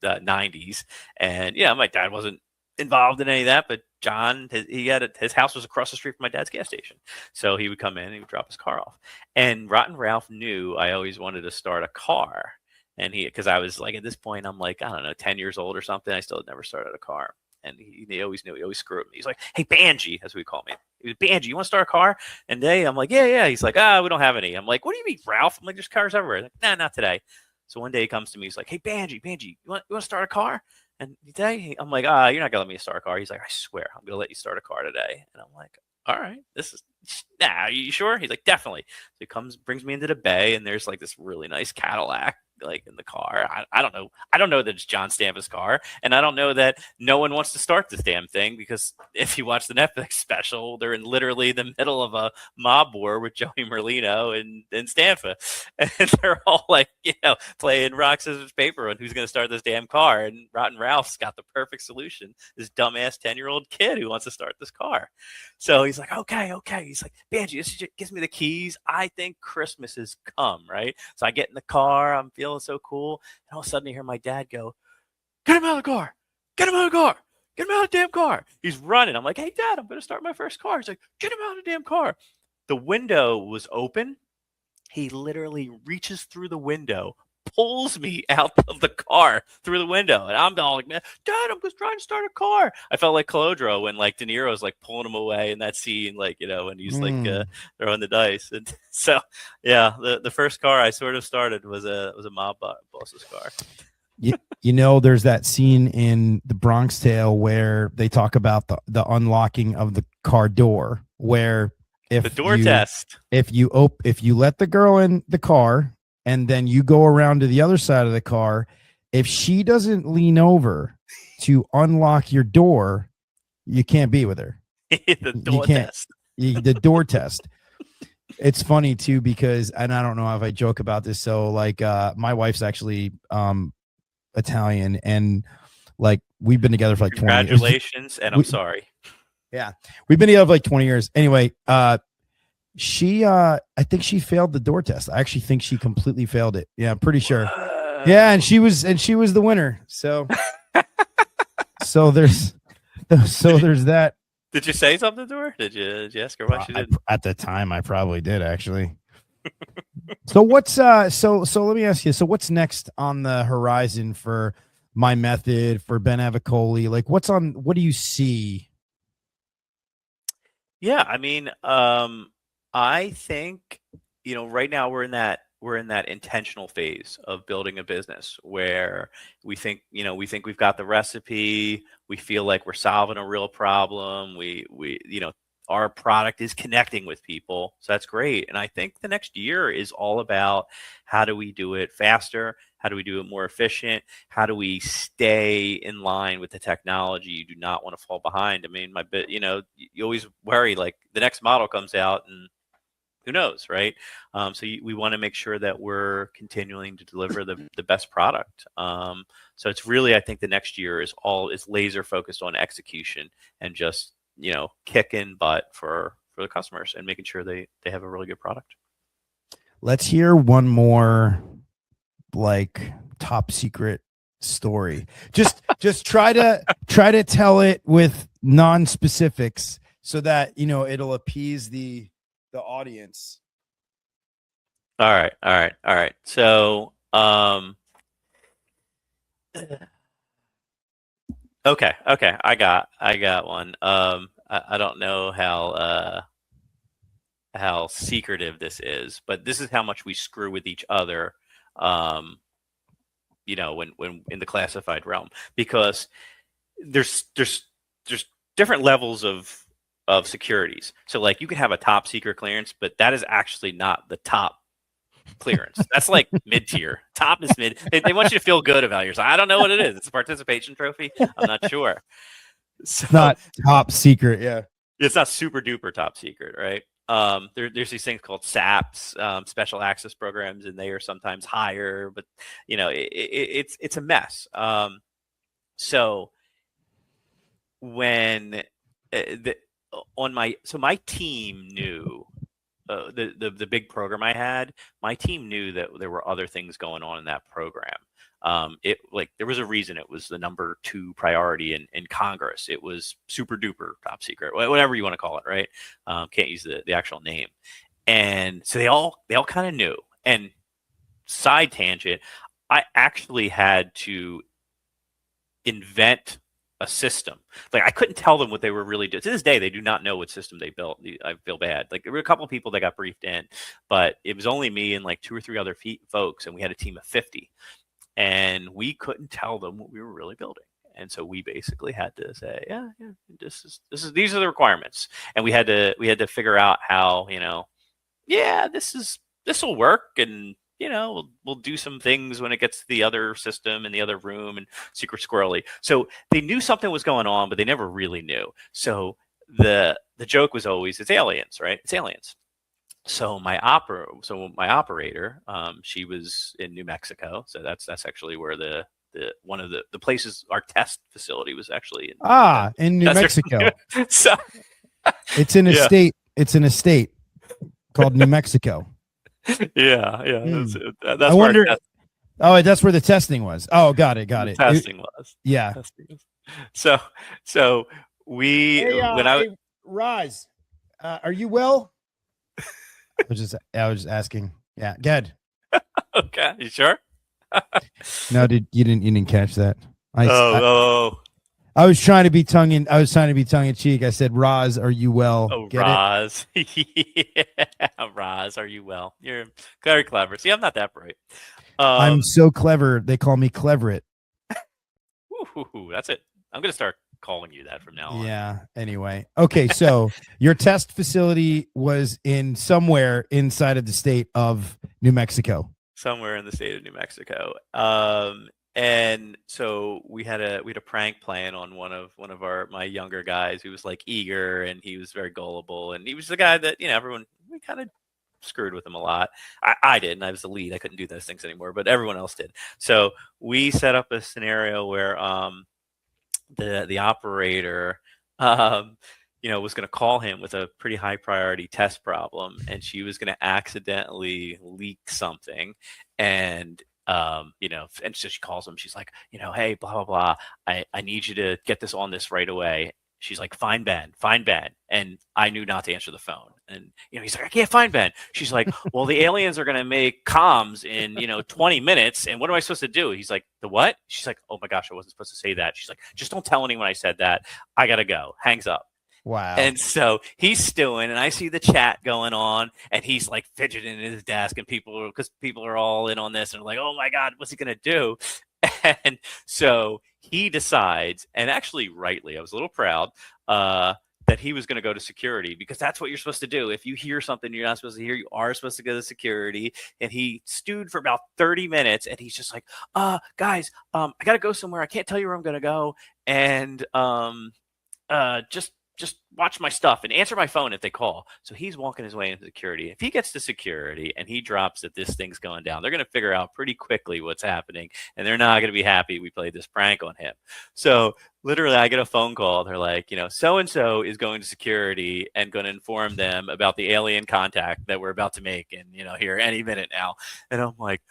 90s. And yeah, my dad wasn't involved in any of that, but John, his house was across the street from my dad's gas station. So he would come in and he would drop his car off. And Rotten Ralph knew I always wanted to start a car. And because I was like, at this point, I'm like, I don't know, 10 years old or something. I still had never started a car. And he always knew. He always screwed me. He's like, hey, Banji, as we call me. He was, Banji, you want to start a car? And I'm like, yeah. He's like, we don't have any. I'm like, what do you mean, Ralph? I'm like, there's cars everywhere. Like, nah, not today. So one day he comes to me. He's like, hey, Banji, you want to start a car? And today I'm like, you're not gonna let me start a car. He's like, I swear, I'm gonna let you start a car today. And I'm like, all right, are you sure? He's like, definitely. So he brings me into the bay, and there's like this really nice Cadillac like in the car. I don't know that it's John Stampa's car, and I don't know that no one wants to start this damn thing, because if you watch the Netflix special, they're in literally the middle of a mob war with Joey Merlino and Stampa, and they're all like, playing rock scissors paper on who's going to start this damn car. And Rotten Ralph's got the perfect solution: this dumbass 10-year-old kid who wants to start this car. So he's like, okay. He's like, Banji, this gives me the keys. I think Christmas has come, right? So I get in the car. I'm feeling so cool. And all of a sudden I hear my dad go, get him out of the car. Get him out of the car. Get him out of the damn car. He's running. I'm like, hey, Dad, I'm going to start my first car. He's like, get him out of the damn car. The window was open. He literally reaches through the window, pulls me out of the car through the window. And I'm all like, man, Dad, I'm just trying to start a car. I felt like Calodro when like De Niro's like pulling him away in that scene, like, when he's like throwing the dice. And so, yeah, the first car I sort of started was a mob boss's car.
There's that scene in the Bronx Tale where they talk about the unlocking of the car door, where if you let the girl in the car, and then you go around to the other side of the car, if she doesn't lean over to unlock your door, you can't be with her.
The door test.
The door test. It's funny too, because, and I don't know if I joke about this. So like, my wife's actually Italian, and like we've been together for like 20 years.
Congratulations, and I'm sorry.
Yeah, we've been together for like 20 years. Anyway, I think she failed the door test. I actually think she completely failed it. Yeah, I'm pretty sure.
Whoa.
Yeah, and she was the winner. So there's that.
Did you say something to her? Did you ask her why she didn't?
At the time, I probably did actually. So what's so let me ask you. So what's next on the horizon for My Method, for Ben Avicolli? Like, what do you see?
Yeah, I mean, I think, right now we're in that intentional phase of building a business where we think we've got the recipe, we feel like we're solving a real problem, our product is connecting with people. So that's great. And I think the next year is all about how do we do it faster? How do we do it more efficient? How do we stay in line with the technology? You do not want to fall behind. I mean, you always worry like the next model comes out and who knows, right? We want to make sure that we're continuing to deliver the best product. So it's really, I think the next year is laser focused on execution and just, kicking butt for the customers and making sure they have a really good product.
Let's hear one more like top secret story. Just try to tell it with non-specifics so that it'll appease the audience.
All right. So okay. I got one. I don't know how secretive this is, but this is how much we screw with each other. When in the classified realm, because there's different levels of securities. So like you can have a top secret clearance, but that is actually not the top clearance. That's like mid tier. Top is mid. They want you to feel good about yourself. I don't know what it is. It's a participation trophy. I'm not sure. So
not top secret. Yeah.
It's not super duper top secret, right? There's these things called SAPs, special access programs, and they are sometimes higher, but it's a mess. So when my team knew the big program I had, my team knew that there were other things going on in that program. There was a reason it was the number 2 priority in Congress. It was super duper top secret, whatever you want to call it, right? Can't use the actual name. And so they all kind of knew. And side tangent, I actually had to invent a system. Like I couldn't tell them what they were really doing. To this day, they do not know what system they built. I feel bad. Like there were a couple of people that got briefed in, but it was only me and like 2 or 3 other folks, and we had a team of 50. And we couldn't tell them what we were really building. And so we basically had to say, yeah, these are the requirements. And we had to figure out how, this will work. And, we'll do some things when it gets to the other system in the other room and secret squirrely. So they knew something was going on, but they never really knew. So the joke was always, it's aliens, right? It's aliens. So my operator, she was in New Mexico. So that's actually where the one of the places our test facility was actually
in New Mexico.
So
it's in a state. It's in a state called New Mexico.
Yeah. That's
I wonder. Oh, that's where the testing was. Oh, got it.
Testing was.
Yeah.
So we
Roz, are you well? I was just asking. Yeah, good.
Okay, you sure?
No, you didn't catch that. I was trying to be tongue in cheek. I said, "Roz, are you well?"
Oh, Roz. Yeah, Roz, are you well? You're very clever. See, I'm not that bright.
I'm so clever. They call me Cleverett.
That's it. I'm gonna start calling you that from now on.
Yeah. Anyway. Okay. So your test facility was in somewhere inside of the state of New Mexico.
Somewhere in the state of New Mexico. And so we had a prank plan on one of my younger guys who was like eager, and he was very gullible, and he was the guy that we kind of screwed with him a lot. I didn't. I was the lead. I couldn't do those things anymore, but everyone else did. So we set up a scenario where the operator was going to call him with a pretty high priority test problem, and she was going to accidentally leak something. And, and so she calls him. She's like, hey, blah, blah, blah. I need you to get this on this right away. She's like, find Ben, find Ben. And I knew not to answer the phone. And, he's like, I can't find Ben. She's like, well, the aliens are going to make comms in, 20 minutes. And what am I supposed to do? He's like, the what? She's like, oh my gosh, I wasn't supposed to say that. She's like, just don't tell anyone I said that. I got to go. Hangs up.
Wow.
And so he's stewing, and I see the chat going on, and he's like fidgeting in his desk, and people are all in on this, and like, oh my God, what's he going to do? And so he decides, and actually rightly, I was a little proud, that he was going to go to security, because that's what you're supposed to do. If you hear something you're not supposed to hear, you are supposed to go to security. And he stewed for about 30 minutes, and he's just like, guys, I got to go somewhere. I can't tell you where I'm going to go. And just watch my stuff and answer my phone if they call. So he's walking his way into security. If he gets to security and he drops that this thing's going down, they're going to figure out pretty quickly what's happening, and they're not going to be happy we played this prank on him. So literally I get a phone call. They're like, so-and-so is going to security and going to inform them about the alien contact that we're about to make, and, here any minute now. And I'm like,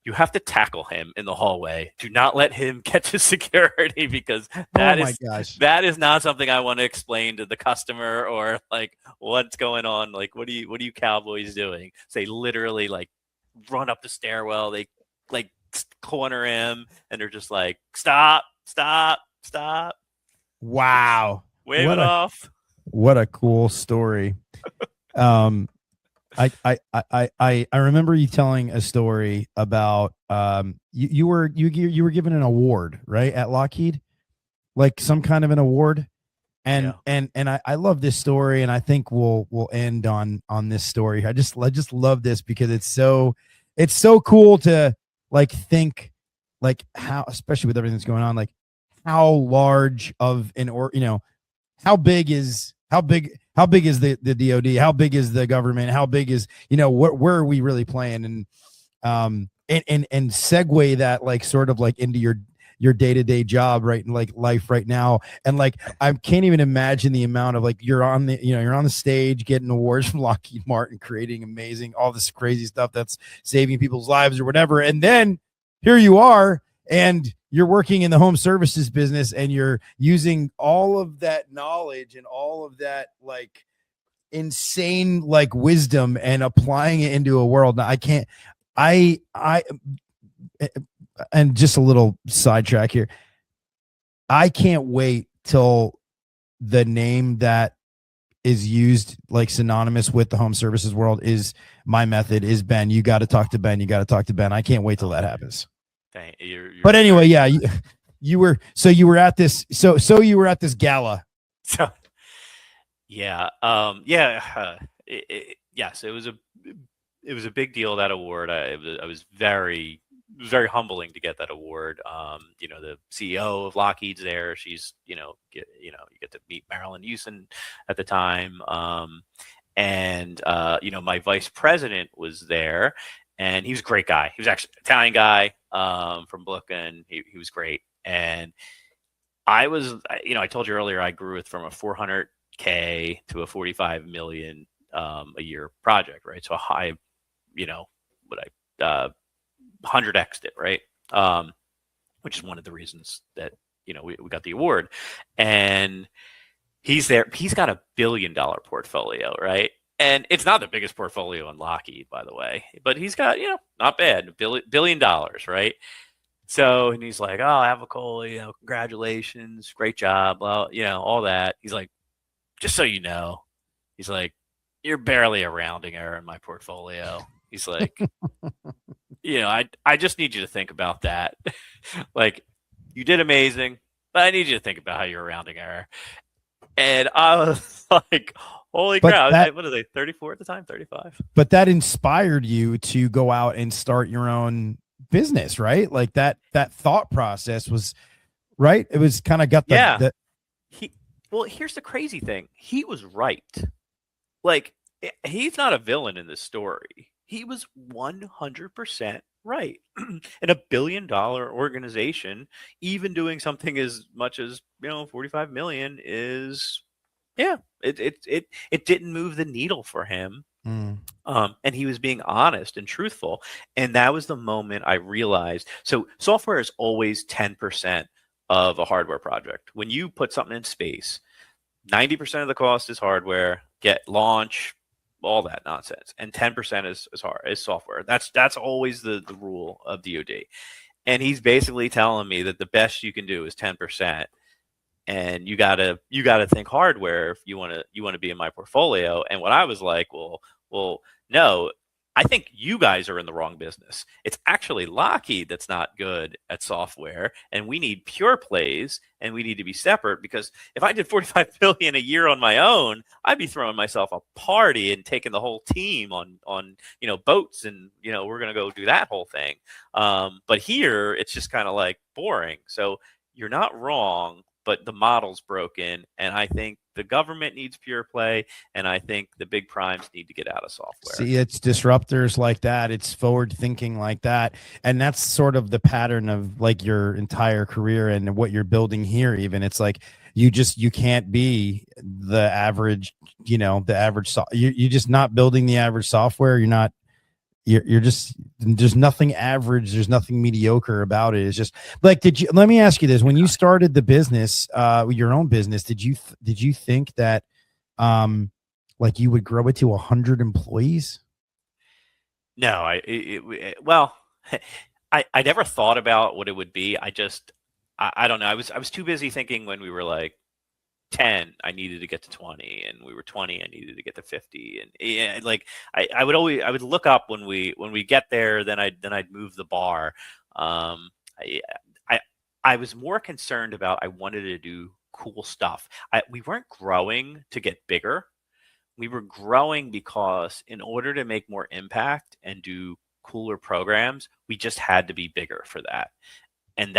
you have to tackle him in the hallway. Do not let him get to security, because that is not something I want to explain to the customer, or like what's going on. Like, what are you cowboys doing? So they literally like run up the stairwell. They like corner him, and they're just like, stop.
Wow.
Wave it off.
What a cool story. I remember you telling a story about you were given an award, right, at Lockheed, like some kind of an award, and I love this story, and I think we'll end on this story. I just love this because it's so cool to like think like how, especially with everything that's going on, like how large of how big is the DoD? How big is the government? How big is, where are we really playing? And segue that like sort of like into your day-to-day job, right? And like life right now. And like, I can't even imagine the amount of like, you're on the stage getting awards from Lockheed Martin, creating amazing, all this crazy stuff that's saving people's lives or whatever. And then here you are, and you're working in the home services business, and you're using all of that knowledge and all of that like insane like wisdom and applying it into a world. Now, and just a little sidetrack here, I can't wait till the name that is used like synonymous with the home services world is MyMethod, is Ben. You got to talk to Ben. I can't wait till that happens. But anyway, yeah, you were at this gala.
So yeah, yes, it was a big deal, that award. It was very humbling to get that award. The CEO of Lockheed's there. She's you get to meet Marilyn Houston at the time, and my vice president was there. And he was a great guy. He was actually an Italian guy from Brooklyn. He was great. And I was, I told you earlier, I grew it from a 400K to a 45 million a year project, right? So I 100x'd it, right? Which is one of the reasons that, we got the award. And he's there. He's got $1 billion portfolio, right? And it's not the biggest portfolio in Lockheed, by the way, but he's got, not bad, $1 billion, right? So, and he's like, oh, Avicolli, congratulations, great job, blah, all that. He's like, just so you know, he's like, you're barely a rounding error in my portfolio. He's like, I just need you to think about that. Like, you did amazing, but I need you to think about how you're a rounding error. And I was like, holy crap. What are they, 34 at the time? 35?
But that inspired you to go out and start your own business, right? Like that thought process was, right? It was kind of got
well, here's the crazy thing. He was right. Like, he's not a villain in this story. He was 100% right. And $1 billion organization, even doing something as much as, 45 million is Yeah, it didn't move the needle for him.
Mm.
And he was being honest and truthful. And that was the moment I realized. So software is always 10% of a hardware project. When you put something in space, 90% of the cost is hardware, get launch, all that nonsense. And 10% is software. That's always the rule of DoD. And he's basically telling me that the best you can do is 10%, and you gotta think hardware if you want to be in my portfolio. And what I was like, well, no, I think you guys are in the wrong business. It's actually Lockheed that's not good at software, and we need pure plays, and we need to be separate. Because if I did 45 billion a year on my own, I'd be throwing myself a party and taking the whole team on boats, and we're gonna go do that whole thing. But here it's just kind of like boring. So you're not wrong, but the model's broken, and I think the government needs pure play, and I think the big primes need to get out of software.
See, it's disruptors like that. It's forward thinking like that. And that's sort of the pattern of like your entire career and what you're building here. Even it's like you can't be the average, you're just not building the average software. You're just, there's nothing average, there's nothing mediocre about it. It's just like, let me ask you this: when you started the business, your own business, did you think that like you would grow it to 100 employees?
No, well, I never thought about what it would be. I don't know. I was too busy thinking when we were like 10, I needed to get to 20, and we were 20, I needed to get to 50. And yeah, like I would look up when we get there, then I'd move the bar. I, I I was more concerned about, I wanted to do cool stuff. We weren't growing to get bigger. We were growing because in order to make more impact and do cooler programs, we just had to be bigger for that. And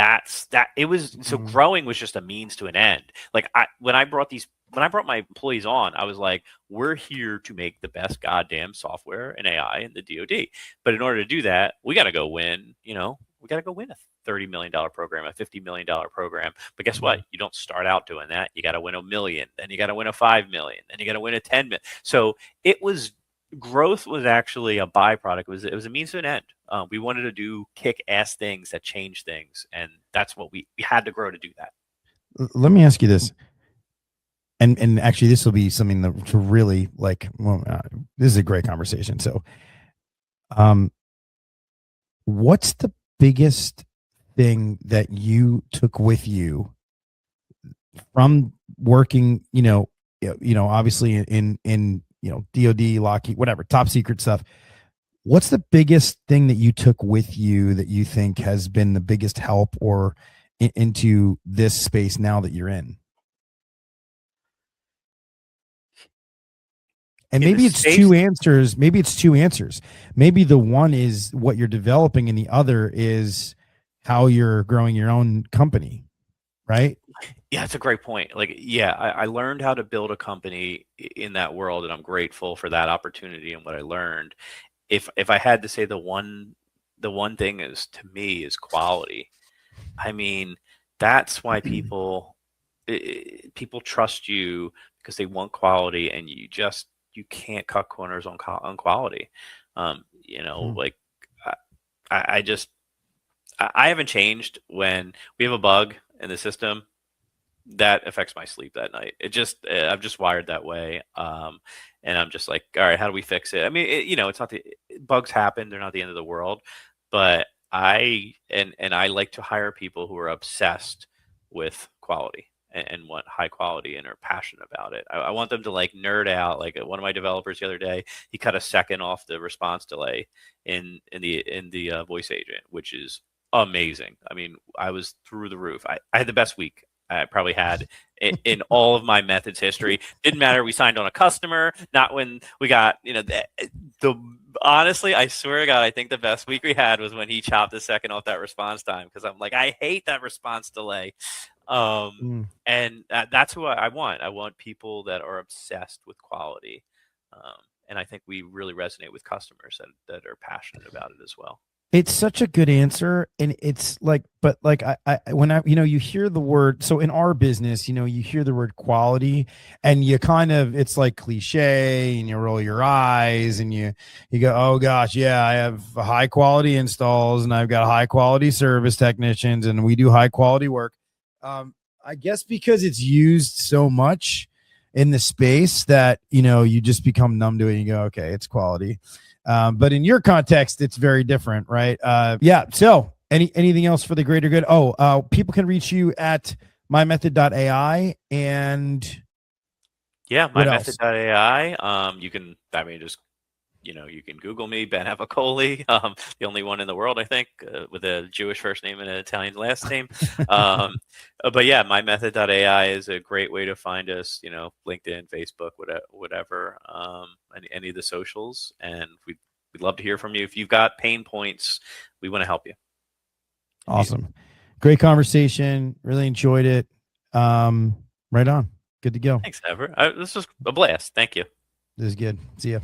it was, so growing was just a means to an end. Like when I brought my employees on, I was like, we're here to make the best goddamn software and AI in the DoD. But in order to do that, we got to go win, we got to go win a $30 million program, a $50 million program. But guess what? You don't start out doing that. You got to win $1 million, then you got to win a $5 million, then you got to win a $10 million. So growth was actually a byproduct. It was a means to an end. We wanted to do kick-ass things that change things, and that's what we had to grow to do that.
Let me ask you this, and actually this will be something to really like. Well, this is a great conversation. So, what's the biggest thing that you took with you from working? Obviously in DoD, Lockheed, whatever, top secret stuff. What's the biggest thing that you took with you that you think has been the biggest help or into this space now that you're in? And maybe it's two answers. Maybe it's two answers. Maybe the one is what you're developing and the other is how you're growing your own company, right?
Yeah, that's a great point. Like, yeah, I learned how to build a company in that world, and I'm grateful for that opportunity and what I learned. If I had to say the one thing is, to me, is quality. I mean, that's why people trust you, because they want quality, and you can't cut corners on quality. Like I haven't changed. When we have a bug in the system, that affects my sleep that night. I'm just wired that way. And I'm just like, all right, how do we fix it? I mean, it's not bugs happen. They're not the end of the world, but I like to hire people who are obsessed with quality and want high quality and are passionate about it. I want them to like nerd out. Like one of my developers the other day, he cut a second off the response delay in the voice agent, which is amazing. I mean, I was through the roof. I had the best week I probably had in all of my methods history. Didn't matter. We signed on a customer, not when we got, honestly, I swear to God, I think the best week we had was when he chopped a second off that response time. Cause I'm like, I hate that response delay. And that's who I want. I want people that are obsessed with quality. And I think we really resonate with customers that are passionate about it as well.
It's such a good answer. And it's like, but like, when you hear the word, so in our business, you hear the word quality and you kind of, it's like cliche and you roll your eyes and you go, oh gosh, yeah, I have high quality installs and I've got high quality service technicians and we do high quality work. I guess because it's used so much in the space that, you just become numb to it and you go, okay, it's quality. But in your context, it's very different, right? Yeah. So anything else for the greater good? People can reach you at MyMethod.ai and
Yeah,
what else?
MyMethod.ai. You can, just, you can Google me, Ben Avicolli, the only one in the world, I think, with a Jewish first name and an Italian last name. But yeah, MyMethod.ai is a great way to find us, LinkedIn, Facebook, whatever, any of the socials. And we'd love to hear from you. If you've got pain points, we want to help you.
Awesome. Great conversation. Really enjoyed it. Right on. Good to go.
Thanks, Ever. This was a blast. Thank you.
This is good. See ya.